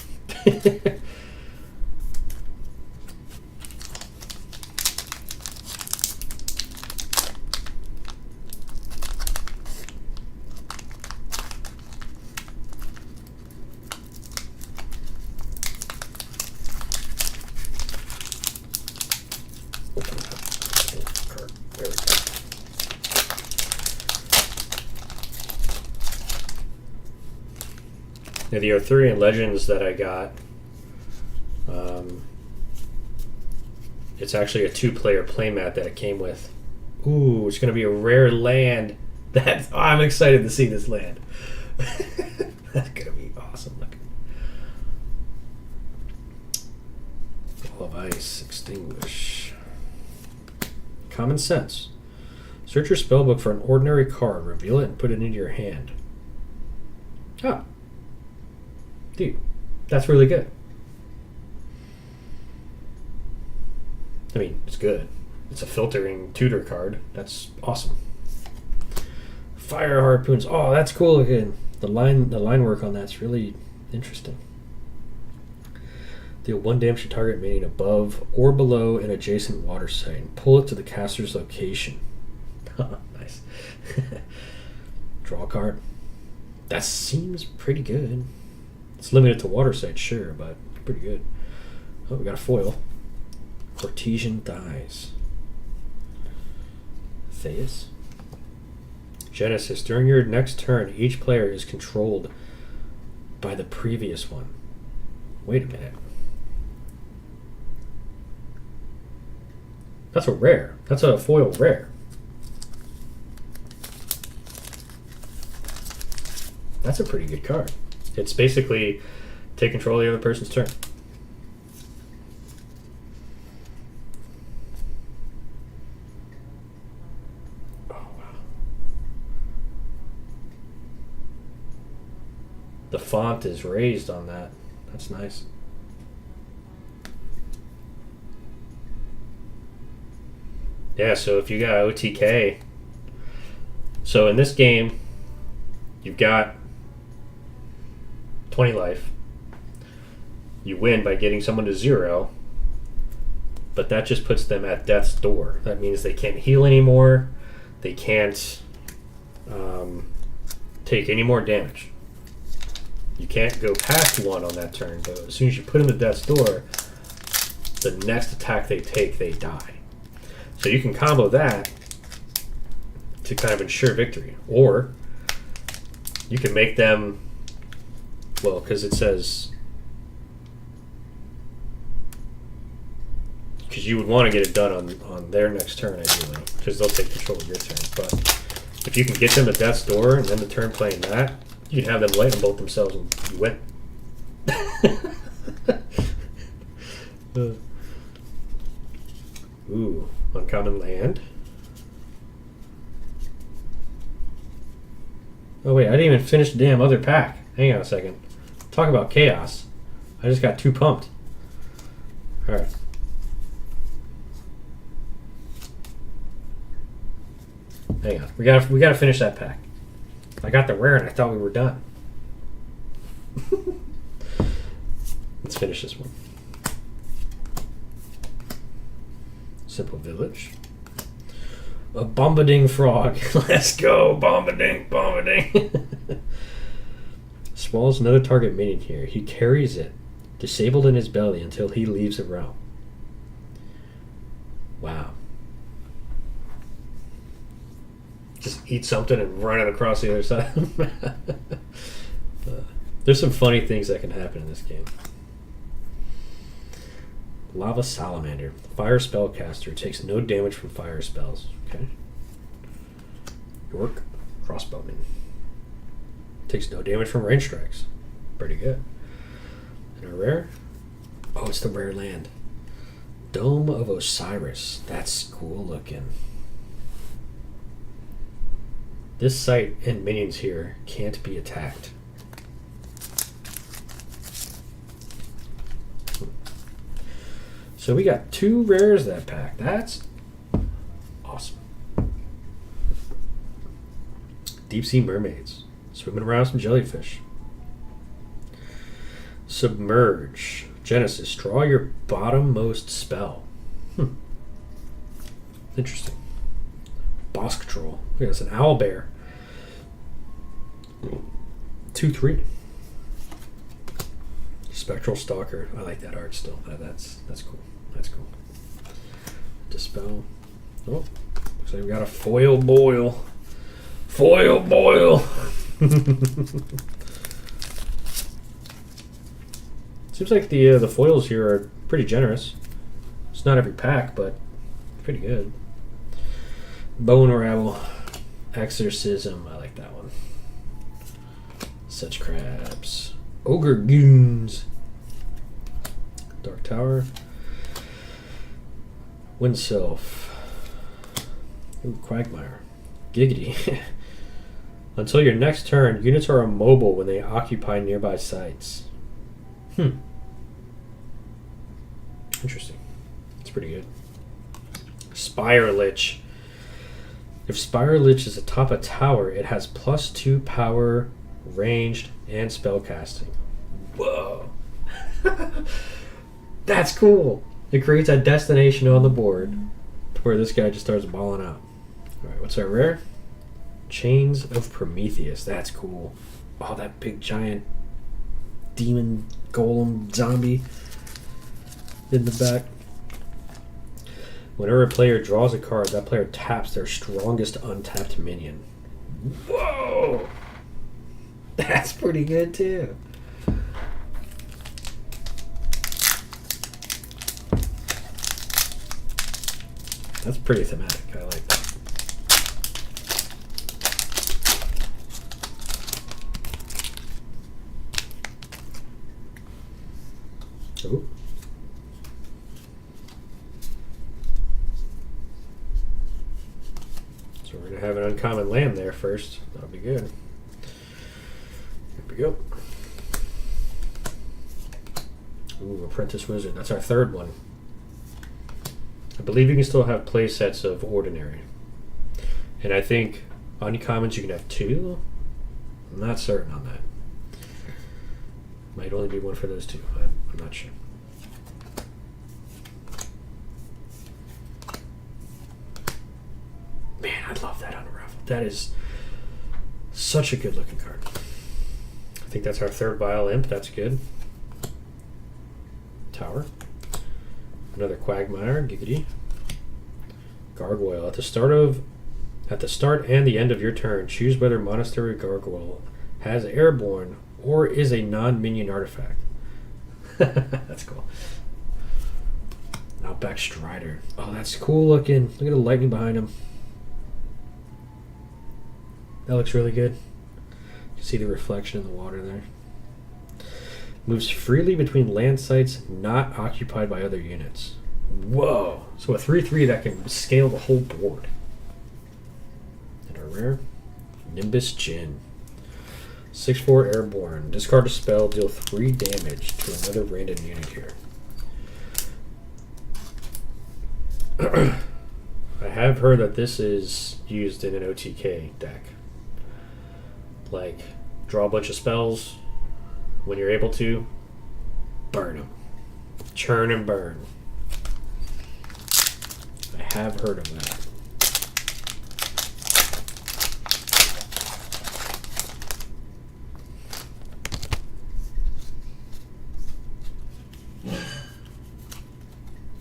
Now, the Arthurian Legends that I got, it's actually a 2-player playmat that it came with. Ooh, it's going to be a rare land. I'm excited to see this land. That's going to be awesome looking. Wall of Ice, Extinguish. Common Sense. Search your spellbook for an ordinary card, reveal it, and put it into your hand. Ah. Dude, that's really good. I mean, it's good. It's a filtering tutor card. That's awesome. Fire Harpoons. Oh, that's cool looking. The line work on that's really interesting. Deal 1 damage to target remaining above or below an adjacent water site and pull it to the caster's location. Nice. Draw a card. That seems pretty good. It's limited to water sites, sure, but pretty good. Oh, we got a foil. Cortesian Dies. Theus. Genesis. During your next turn, each player is controlled by the previous one. Wait a minute. That's a rare. That's a foil rare. That's a pretty good card. It's basically take control of the other person's turn. Oh, wow. The font is raised on that. That's nice. Yeah, so if you got OTK, so in this game, you've got 20 life. You win by getting someone to 0, but that just puts them at death's door. That means they can't heal anymore. They can't take any more damage. You can't go past 1 on that turn, but as soon as you put them at death's door, the next attack they take, they die. So you can combo that to kind of ensure victory. Or you can make them, well, because it says, because you would want to get it done on their next turn, ideally, because they'll take control of your turn. But if you can get them to death's door and then the turn playing that, you can have them light on both themselves and you win. Ooh, uncommon land. Oh wait, I didn't even finish the damn other pack. Hang on a second. Talk about chaos. I just got too pumped. Alright. Hang on. We gotta finish that pack. I got the rare and I thought we were done. Let's finish this one. Simple village. A bombarding frog. Let's go, bombarding, bombarding. Swallows another target minion here. He carries it, disabled in his belly until he leaves the realm. Wow. Just eat something and run it across the other side. There's some funny things that can happen in this game. Lava Salamander. Fire spellcaster. Takes no damage from fire spells. Okay. York Crossbowman. Takes no damage from range strikes. Pretty good. And a rare? Oh, it's the rare land. Dome of Osiris. That's cool looking. This site and minions here can't be attacked. So we got 2 rares that pack. That's awesome. Deep sea mermaids. Swimming around some jellyfish. Submerge. Genesis. Draw your bottommost spell. Interesting. Boss control. Look, that's an owl bear. 2/3. Spectral Stalker. I like that art still. That's cool. That's cool. Dispel. Oh, looks like we got a foil boil. Foil boil. Seems like the foils here are pretty generous. It's not every pack, but pretty good. Bone Rabble. Exorcism. I like that one. Such crabs. Ogre Goons. Dark Tower. Windsylph. Ooh, Quagmire. Giggity. Until your next turn, units are immobile when they occupy nearby sites. Interesting. That's pretty good. Spire Lich. If Spire Lich is atop a tower, it has +2 power, ranged, and spellcasting. Whoa. That's cool. It creates a destination on the board where this guy just starts balling out. Alright, what's our rare? Chains of Prometheus. That's cool. Oh, that big giant demon golem zombie in the back. Whenever a player draws a card, that player taps their strongest untapped minion. Whoa! That's pretty good too. That's pretty thematic. I like that. Ooh. So we're going to have an uncommon land there first. That'll be good. Here we go. Ooh, Apprentice Wizard. That's our third one. I believe you can still have play sets of Ordinary. And I think uncommons you can have 2. I'm not certain on that. Might only be one for those 2. I'm not sure. That is such a good looking card. I think that's our third Vile Imp. That's good. Tower. Another Quagmire. Giggity. Gargoyle. At the start and the end of your turn, choose whether Monastery Gargoyle has Airborne or is a non-minion artifact. That's cool. Outback Strider. Oh, that's cool looking. Look at the lightning behind him. That looks really good. You can see the reflection in the water there. Moves freely between land sites not occupied by other units. Whoa! So a 3/3 that can scale the whole board. And our rare, Nimbus Djinn. 6/4 Airborne. Discard a spell, deal 3 damage to another random unit here. I have heard that this is used in an OTK deck. Like, draw a bunch of spells. When you're able to, burn them. Churn and burn. I have heard of that.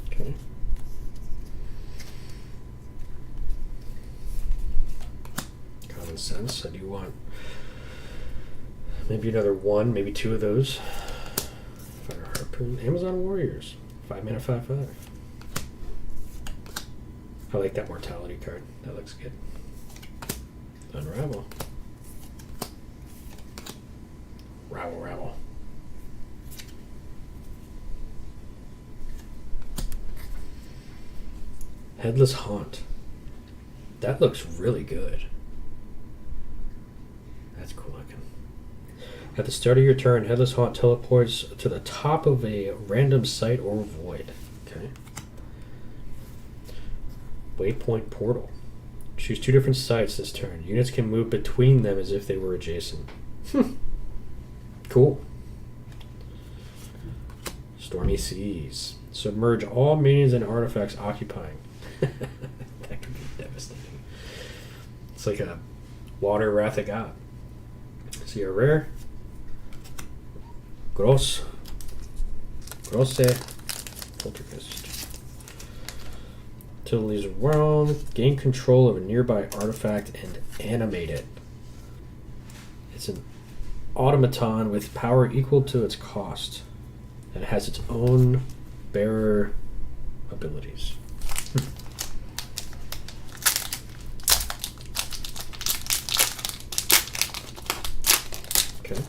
Okay. Common sense. I do want maybe another one, maybe 2 of those. Fire Harpoon. Amazon Warriors. 5 mana, 5/5. I like that Mortality card. That looks good. Unravel. Ravel. Headless Haunt. That looks really good. That's cool looking. At the start of your turn, Headless Haunt teleports to the top of a random site or void. Okay. Waypoint Portal. Choose 2 different sites this turn. Units can move between them as if they were adjacent. Cool. Stormy Seas. Submerge all minions and artifacts occupying. That could be devastating. It's like a Water Wrath of God. See a rare. Grosse Poltergeist. Till these around, gain control of a nearby artifact and animate it. It's an automaton with power equal to its cost, and it has its own bearer abilities. Okay.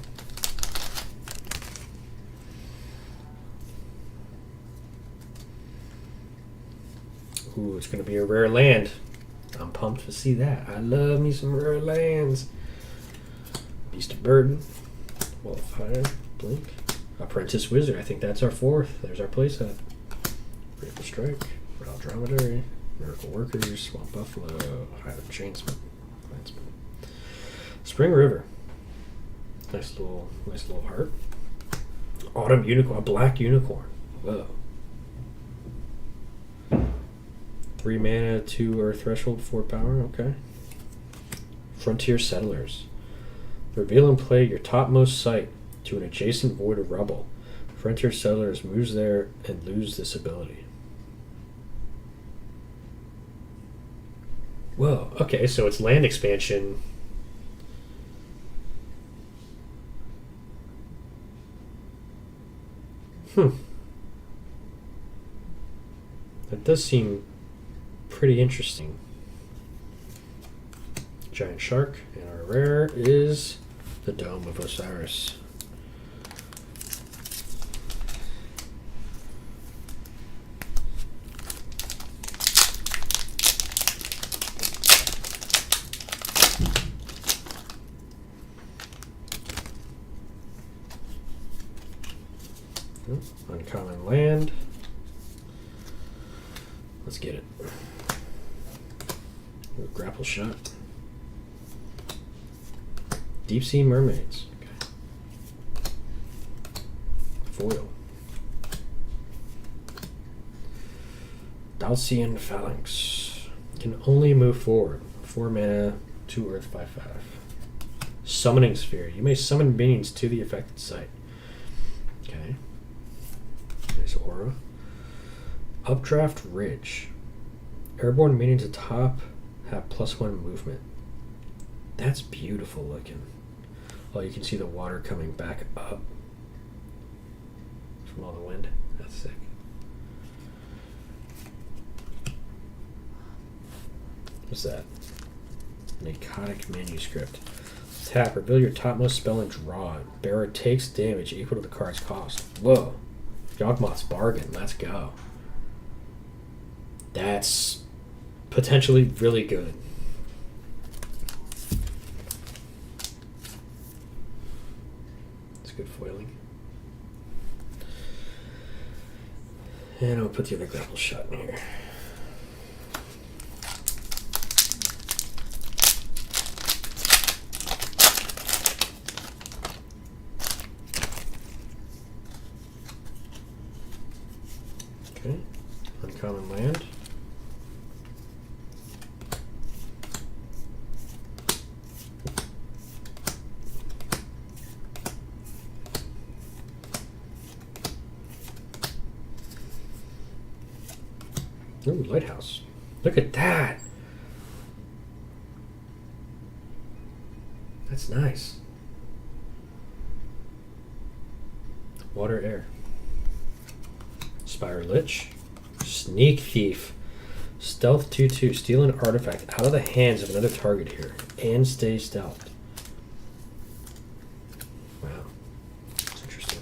Ooh, it's going to be a rare land. I'm pumped to see that. I love me some rare lands. Beast of Burden. Wall of Fire. Blink. Apprentice Wizard. I think that's our 4th. There's our playset. Grateful Strike. Red Dromedary. Miracle Workers. Swamp Buffalo. Highland Chainsman. Clansman. Spring River. Nice little heart. Autumn Unicorn. A black unicorn. Whoa. 3 mana, 2 Earth Threshold, 4 power. Okay. Frontier Settlers. Reveal and play your topmost site to an adjacent void of rubble. Frontier Settlers moves there and lose this ability. Whoa. Okay, so it's land expansion. That does seem pretty interesting. Giant Shark, and our rare is the Dome of Osiris. Uncommon land. Let's get it. Ooh, grapple shot. Deep Sea Mermaids. Okay. Foil. Dalcian Phalanx. Can only move forward. 4 mana, 2 Earth 5/5. Summoning Sphere. You may summon minions to the affected site. Okay. Nice aura. Updraft Ridge. Airborne minions atop have +1 movement. That's beautiful looking. Oh, you can see the water coming back up from all the wind. That's sick. What's that? Narcotic Manuscript. Tap, reveal your topmost spell and draw it. Bearer takes damage equal to the card's cost. Whoa. Yawgmoth's Bargain. Let's go. That's potentially really good. It's good foiling. And I'll put the other grapple shot in here. Okay, uncommon land. Ooh, lighthouse. Look at that. That's nice. Water air. Spire Lich. Sneak Thief. Stealth 2/2. Steal an artifact out of the hands of another target here and stay stealthed. Wow. That's interesting.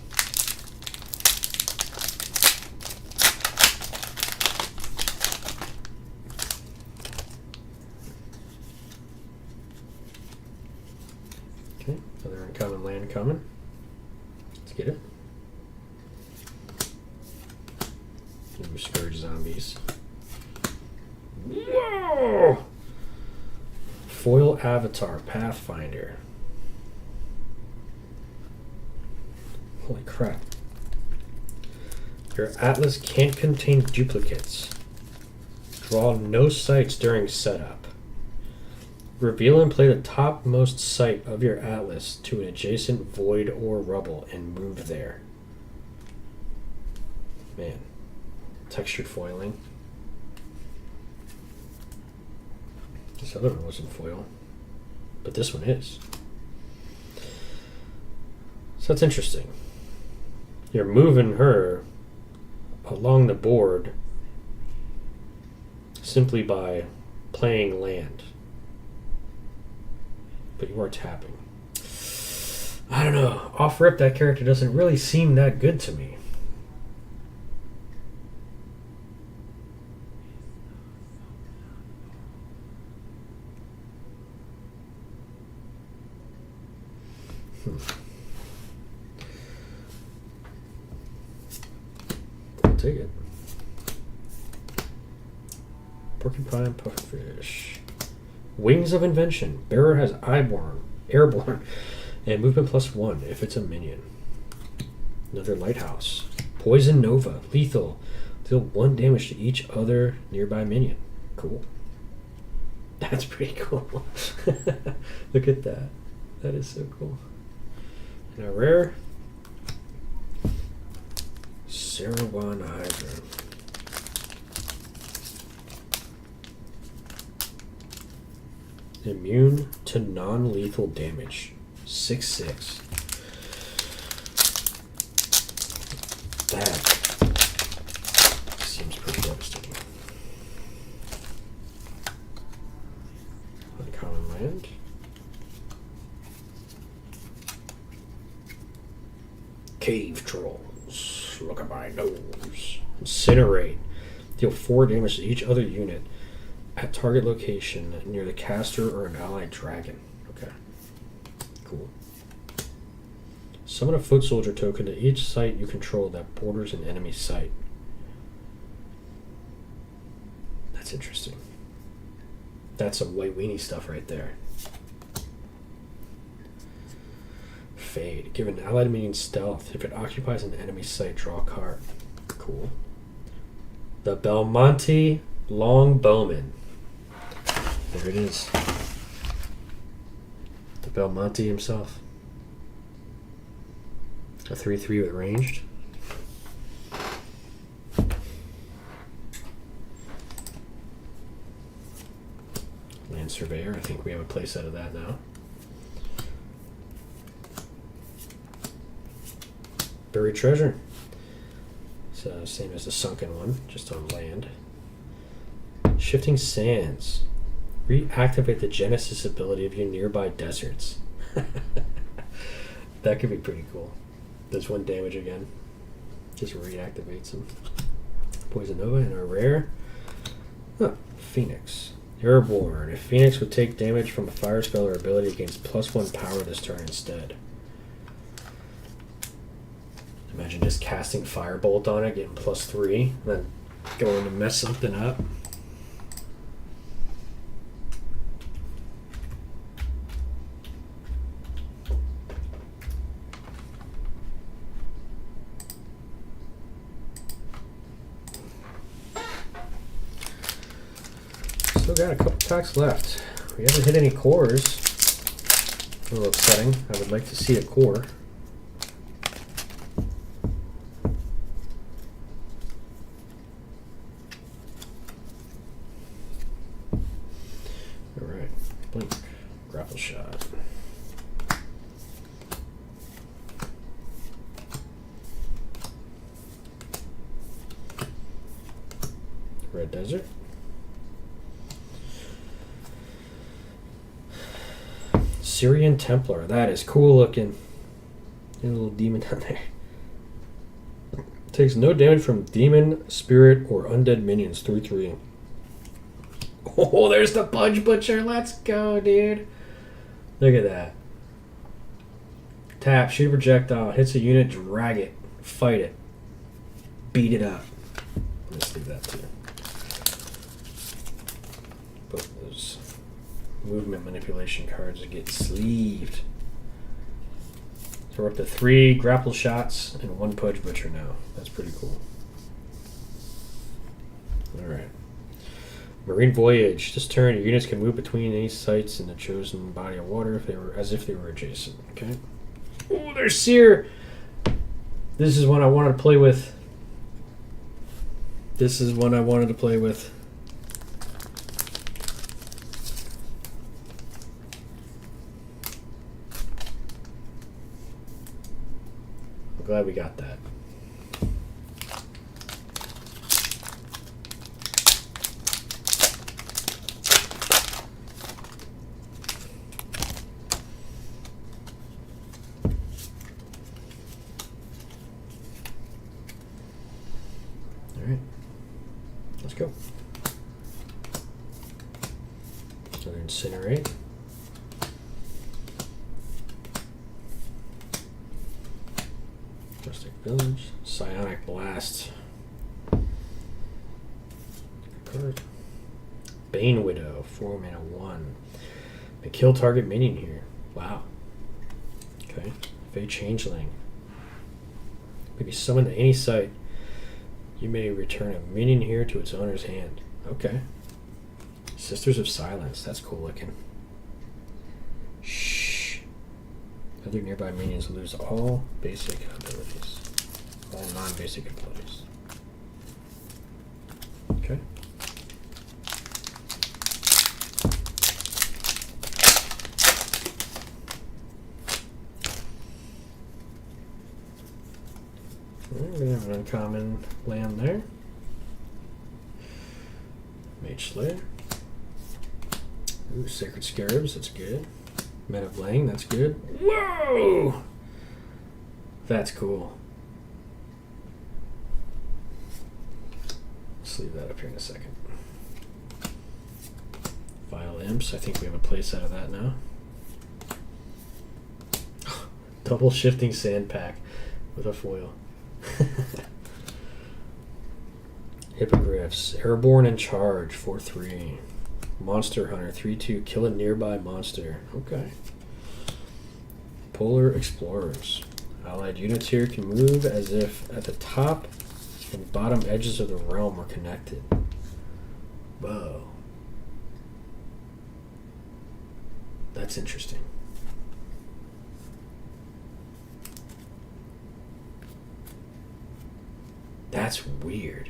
Okay, another uncommon land coming. Let's get it. Ooh, Scourge Zombies. Whoa! Foil Avatar Pathfinder. Holy crap. Your atlas can't contain duplicates. Draw no sites during setup. Reveal and play the topmost site of your atlas to an adjacent void or rubble and move there. Man. Textured foiling. This other one wasn't foil, but this one is. So that's interesting. You're moving her along the board simply by playing land. But you are tapping. I don't know. Off rip, that character doesn't really seem that good to me. I'll take it. Porcupine Pufferfish. Wings of Invention. Bearer has airborne, and movement +1 if it's a minion. Another Lighthouse. Poison Nova. Lethal. Deal 1 damage to each other nearby minion. Cool. That's pretty cool. Look at that. That is so cool. And a rare. Sarawan Hydra. Immune to non-lethal damage. 6/6. That seems pretty devastating. Uncommon land. Cave Trolls. Look at my nose. Incinerate. Deal 4 damage to each other unit at target location near the caster or an allied dragon. Okay. Cool. Summon a foot soldier token to each site you control that borders an enemy site. That's interesting. That's some white weenie stuff right there. Fade. Give an allied minion stealth. If it occupies an enemy site, draw a card. Cool. The Belmonte Longbowman. There it is. Belmonte himself. A 3/3 with ranged. Land Surveyor. I think we have a playset of that now. Buried Treasure. So same as the sunken one, just on land. Shifting Sands. Reactivate the Genesis ability of your nearby deserts. That could be pretty cool. Does 1 damage again. Just reactivates them. Poison Nova and our rare. Huh, Phoenix. Airborne. If Phoenix would take damage from a fire spell or ability, it gains +1 power this turn instead. Imagine just casting Firebolt on it, getting +3, and then going to mess something up. Still got a couple packs left. We haven't hit any cores. A little upsetting. I would like to see a core. Alright. Blink. Grapple Shot. Red Desert. Syrian Templar. That is cool looking. A little demon down there. Takes no damage from demon, spirit, or undead minions. 3/3. Oh, there's the Punch Butcher. Let's go, dude. Look at that. Tap, shoot a projectile, hits a unit, drag it, fight it, beat it up. Let's leave that too. Both of those movement manipulation cards get sleeved. So we're up to 3 grapple shots and 1 Punch Butcher now. That's pretty cool. Alright. Marine Voyage. This turn, your units can move between any sites in the chosen body of water as if they were adjacent. Okay. Oh, there's Seer! This is one I wanted to play with. This is one I wanted to play with. I'm glad we got that. Alright. Let's go. Another Incinerate. Rustic Village. Psionic Blast. Card. Bane Widow. 4 mana 1. May kill target minion here. Wow. Okay. Fey Changeling. Maybe summoned to any site. You may return a minion here to its owner's hand. Okay. Sisters of Silence. That's cool looking. Shh. Other nearby minions lose all basic abilities. All non-basic abilities. Okay. We have an uncommon land there. Mage Slayer. Ooh, Sacred Scarabs, that's good. Men of Lang, that's good. Whoa! That's cool. Let's leave that up here in a second. Vile Imps, I think we have a place out of that now. Double Shifting Sand Pack with a foil. Hippogriffs. Airborne and Charge. 4/3. Monster Hunter. 3/2. Kill a nearby monster. Okay. Polar Explorers. Allied units here can move as if at the top and bottom edges of the realm are connected. Whoa. That's interesting. That's weird.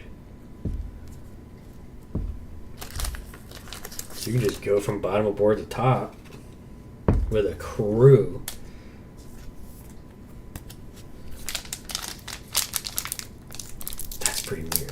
So you can just go from bottom of board to top with a crew. That's pretty weird.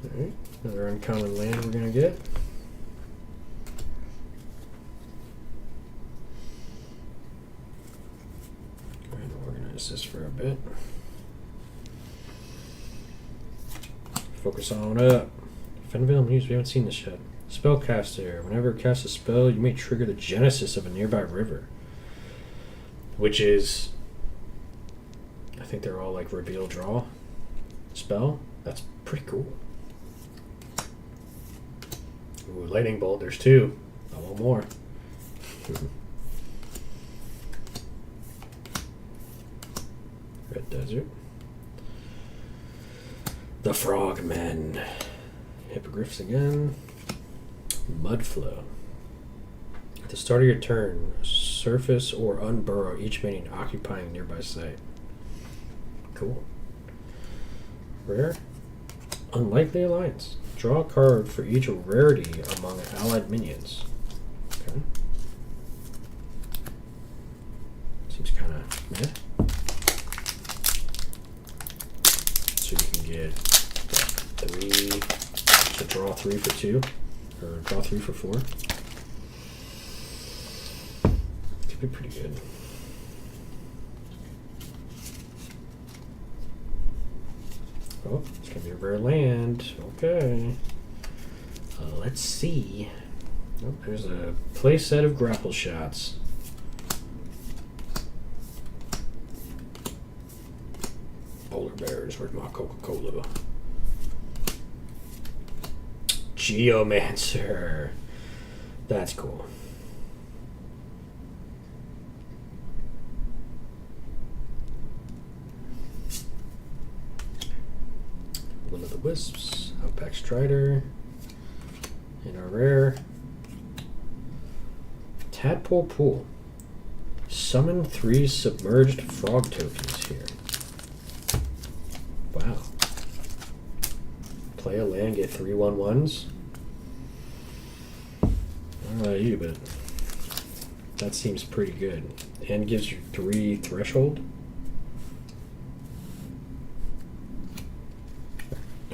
Alright, another uncommon land we're gonna get. Go ahead and organize this for a bit. Focus on up. Fenville Muse, we haven't seen this yet. Spellcaster. Whenever it casts a spell, you may trigger the genesis of a nearby river. Which is, I think they're all like reveal draw spell. That's pretty cool. Ooh, lightning bolt. There's two. I want more. Red desert. The frogmen. Hippogriffs again. Mudflow. At the start of your turn, surface or unburrow each minion occupying nearby site. Cool. Rare. Unlikely alliance. Draw a card for each rarity among allied minions. Okay. Seems kind of meh. So you can get three to draw 3 for 2, or draw 3 for 4. Could be pretty good. Oh, it's gonna be a rare land. Okay. Let's see. Oh, there's a play set of grapple shots. Polar bears. Where's my Coca-Cola? Geomancer. That's cool. Will of the Wisps, Outback Strider, and our rare Tadpole Pool. Summon 3 submerged frog tokens here. Wow. Play a land, get 3 1/1s. I don't know about you, but that seems pretty good. And gives you 3 threshold.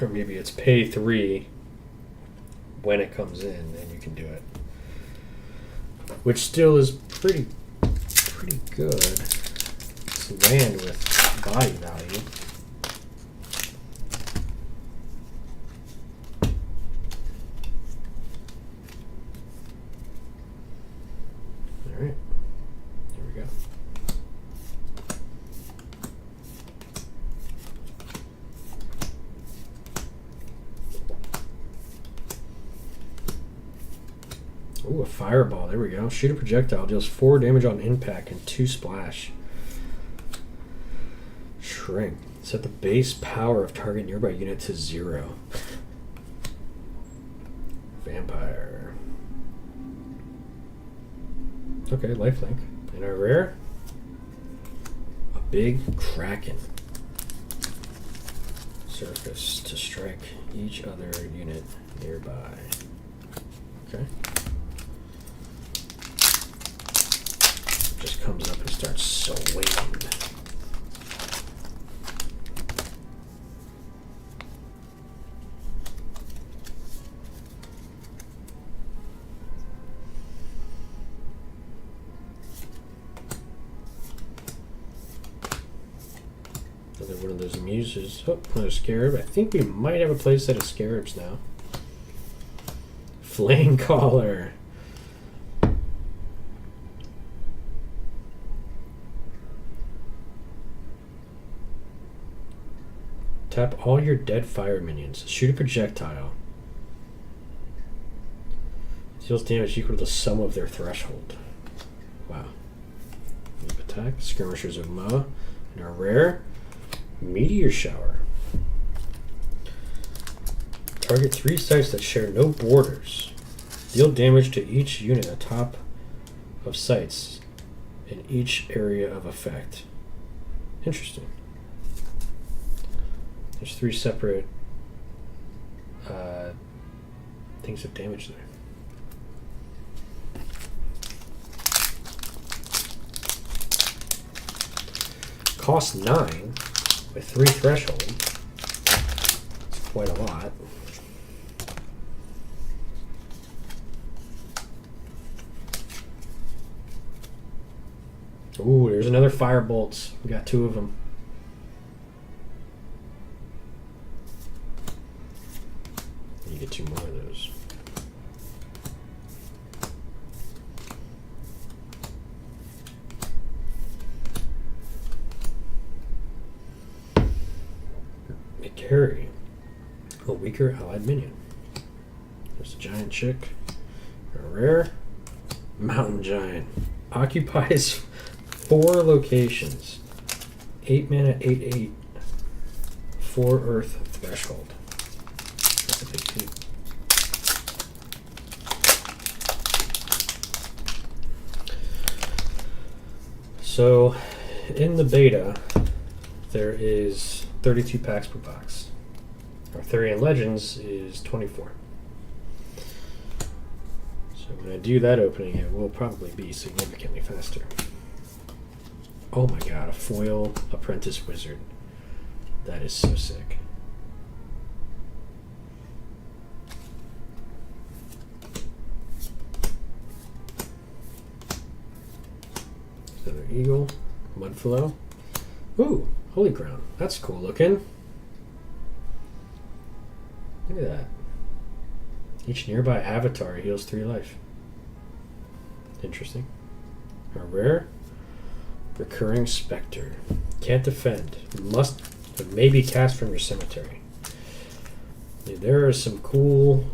Or maybe it's pay 3 when it comes in, and you can do it. Which still is pretty good. It's land with body value. Alright. There we go. Ooh, a fireball. There we go. Shoot a projectile. Deals 4 damage on impact and 2 splash. Shrink. Set the base power of target nearby unit to 0. Vampire. Okay, lifelink. And our rare? A big kraken. Surface to strike each other unit nearby. Okay. Just comes up and starts swinging. Another one of those muses. Oh, another scarab. I think we might have a play set of scarabs now. Flame Caller. Tap all your dead fire minions. Shoot a projectile. Deals damage equal to the sum of their threshold. Wow. Deep attack. Skirmishers of Ma. And our rare, Meteor Shower. Target 3 sites that share no borders. Deal damage to each unit atop of sites in each area of effect. Interesting. There's 3 separate things of damage there. Cost 9 with 3 threshold. It's quite a lot. Ooh, there's another Firebolt. We got 2 of them. You get 2 more of those. McCary, a weaker allied minion. There's a giant chick. A rare mountain giant. Occupies 4 locations. 8 mana, 8/8. 4 earth threshold. That's a big team. So, in the beta, there is 32 packs per box. Arthurian Legends is 24. So when I do that opening, it will probably be significantly faster. Oh my god, a foil Apprentice Wizard. That is so sick. Another Eagle, Mudflow. Ooh, Holy Crown. That's cool looking. Look at that. Each nearby avatar heals 3 life. Interesting. A rare Recurring Spectre. Can't defend. Must but maybe cast from your cemetery. Dude, there are some cool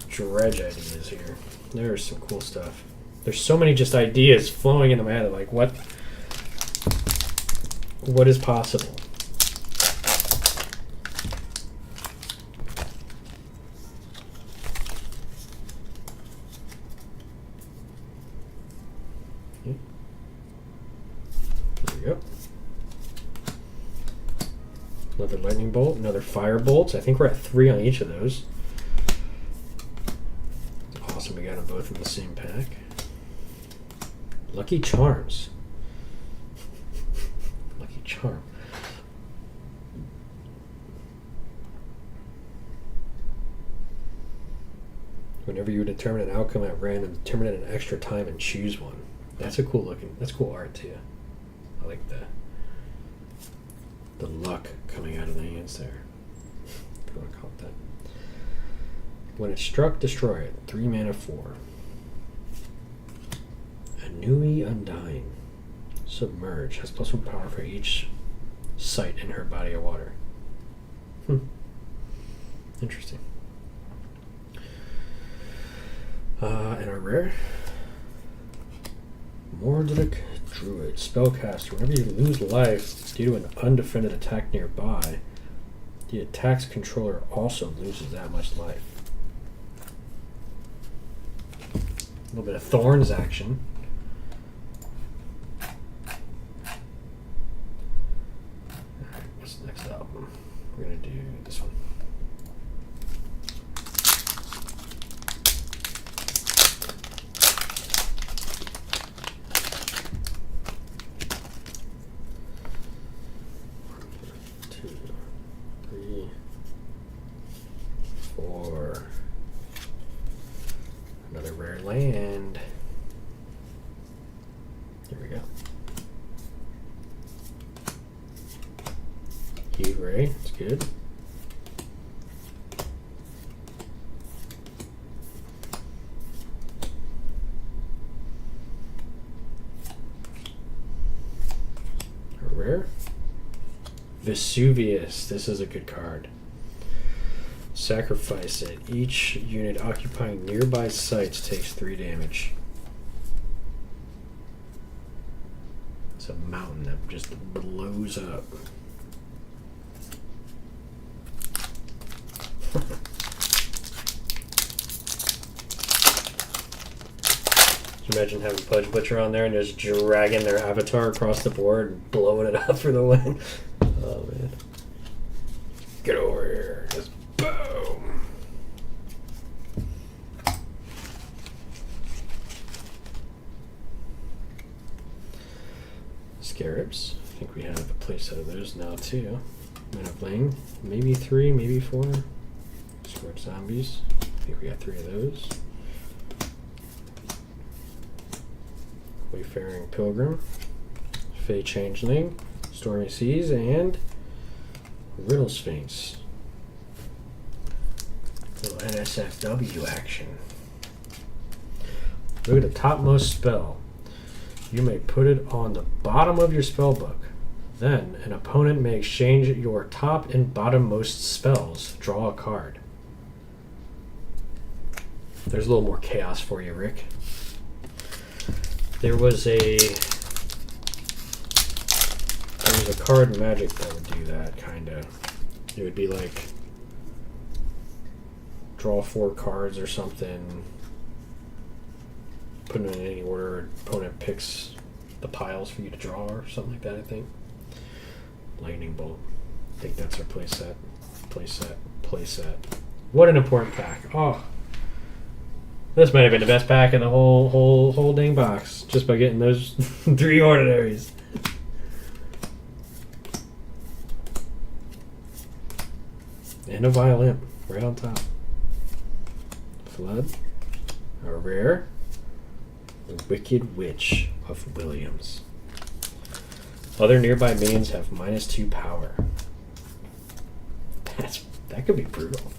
dredge ideas here. There is some cool stuff. There's so many just ideas flowing into my head. Like what is possible? There we go. Another lightning bolt, another fire bolt. I think we're at 3 on each of those. Awesome, we got them both in the same pack. Lucky Charms. Lucky Charm. Whenever you determine an outcome at random, determine it an extra time and choose one. That's a cool looking. That's cool art too. I like the luck coming out of the hands there. If you want to call it that. When it's struck, destroy it. 3 mana 4. Anui Undying. Submerge. Has +1 power for each site in her body of water. Interesting. And our rare Mordric Druid. Spellcaster. Whenever you lose life due to an undefended attack nearby, the attack's controller also loses that much life. A little bit of Thorns action. Alright, what's next up? We're going to do this one. Another rare land. There we go. Heat Ray, it's good. A rare Vesuvius. This is a good card. sacrifice it. Each unit occupying nearby sites takes 3 damage. It's a mountain that just blows up. Imagine having Pudge Butcher on there and just dragging their avatar across the board and blowing it up for the win. Oh man. Get over here. Just boom. Scarabs. I think we have a playset of those now too. Mana Bling. Maybe 3, maybe 4. Squirt Zombies. I think we got 3 of those. Wayfaring Pilgrim, Fey Changeling, Stormy Seas, and Riddle Sphinx. Little NSFW action. Look at the topmost spell. You may put it on the bottom of your spell book. Then an opponent may exchange your top and bottommost spells. Draw a card. There's a little more chaos for you, Rick. There was a card in Magic that would do that, kind of. It would be like draw 4 cards or something, put them in any order, opponent picks the piles for you to draw or something like that, I think. Lightning Bolt. I think that's our playset. Playset. What an important pack. Oh. This might have been the best pack in the whole dang box, just by getting those 3 ordinaries. And a violin right on top. Flood, a rare, the Wicked Witch of Williams. Other nearby minions have -2 power. That could be brutal.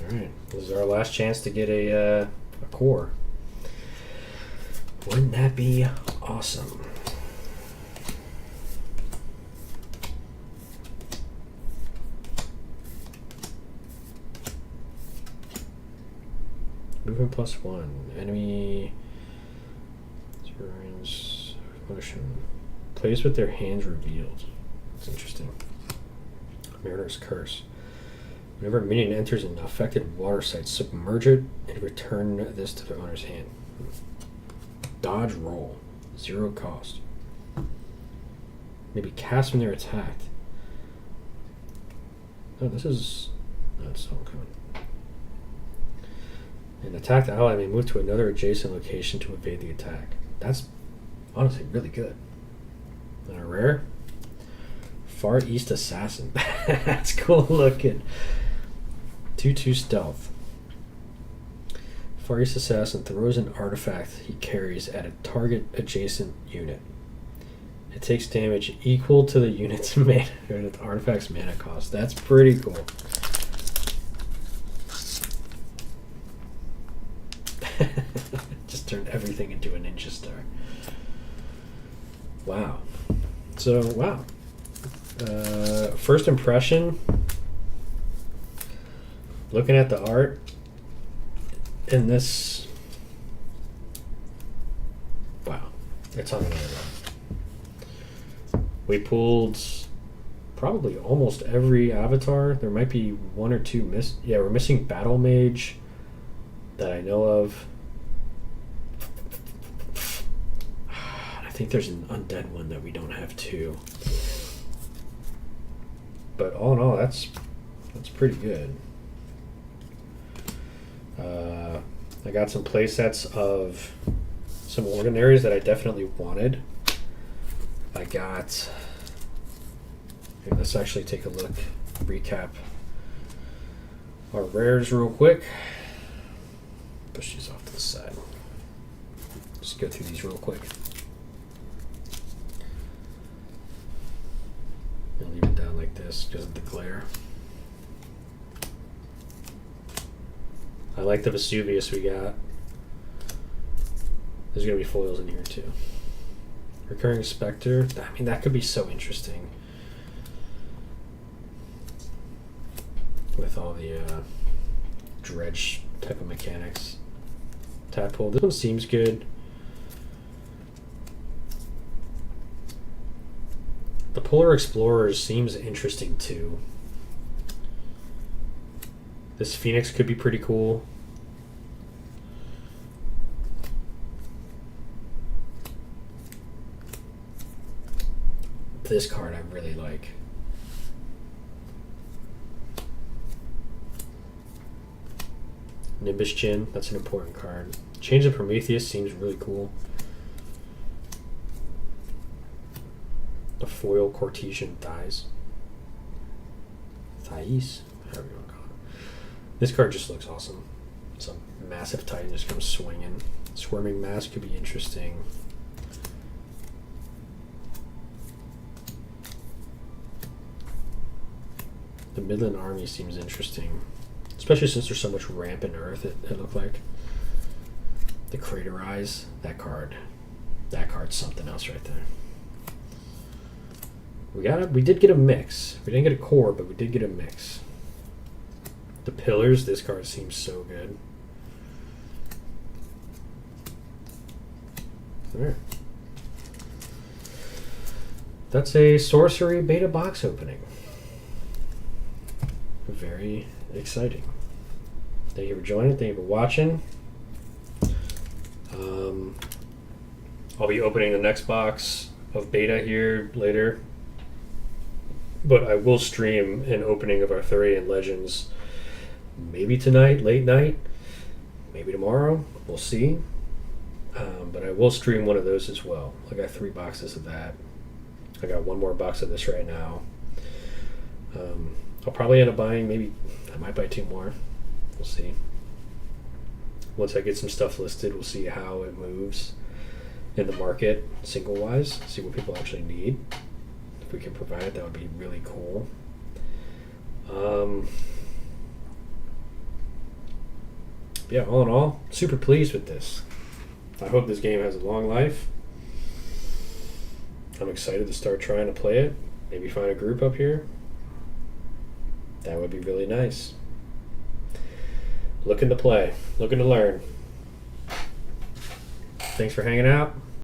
Alright, this is our last chance to get a core. Wouldn't that be awesome? Movement +1. Enemy motion. Plays with their hands revealed. That's interesting. Mariner's Curse. Whenever a minion enters an affected water site, submerge it and return this to the owner's hand. Dodge roll. 0 cost. Maybe cast when they're attacked. No, this is... That's Homecoming. An attacked ally may move to another adjacent location to evade the attack. That's honestly really good. And a rare? Far East Assassin. That's cool looking. 2/2 stealth. Far East Assassin throws an artifact he carries at a target adjacent unit. It takes damage equal to the unit's mana or the artifact's mana cost. That's pretty cool. Just turned everything into a ninja star. Wow. So, wow. First impression, looking at the art in this, wow, it's on another level. We pulled probably almost every avatar. There might be 1 or 2 yeah, we're missing Battle Mage that I know of. I think there's an undead one that we don't have too. But all in all, that's pretty good. I got some play sets of some ordinaries that I definitely wanted. I got... Here, let's actually take a look, recap our rares real quick. Push these off to the side. Just go through these real quick. I'll leave it down like this because of the glare. I like the Vesuvius we got. There's going to be foils in here too. Recurring Spectre. I mean, that could be so interesting. With all the dredge type of mechanics. Tadpole. This one seems good. The Polar Explorers seems interesting too. This Phoenix could be pretty cool. This card I really like. Nimbus Chin, that's an important card. Change of Prometheus seems really cool. The foil Cortesian Thighs. Thais? However you want to call it. This card just looks awesome. Some massive Titan just comes swinging. Squirming Mask could be interesting. The Midland Army seems interesting. Especially since there's so much ramp in Earth, it looked like. The Crater Eyes, that card's something else right there. We did get a mix. We didn't get a core, but we did get a mix. The Pillars, this card seems so good. There. That's a Sorcery beta box opening. Very exciting. Thank you for joining. Thank you for watching. I'll be opening the next box of beta here later. But I will stream an opening of Arthurian Legends maybe tonight, late night, maybe tomorrow. We'll see. But I will stream one of those as well. I got 3 boxes of that. I got 1 more box of this right now. I'll probably end up buying, maybe I might buy 2 more. We'll see. Once I get some stuff listed, we'll see how it moves in the market single-wise, see what people actually need. If we can provide it, that would be really cool. Yeah, all in all, super pleased with this. I hope this game has a long life. I'm excited to start trying to play it. Maybe find a group up here. That would be really nice. Looking to play, looking to learn. Thanks for hanging out.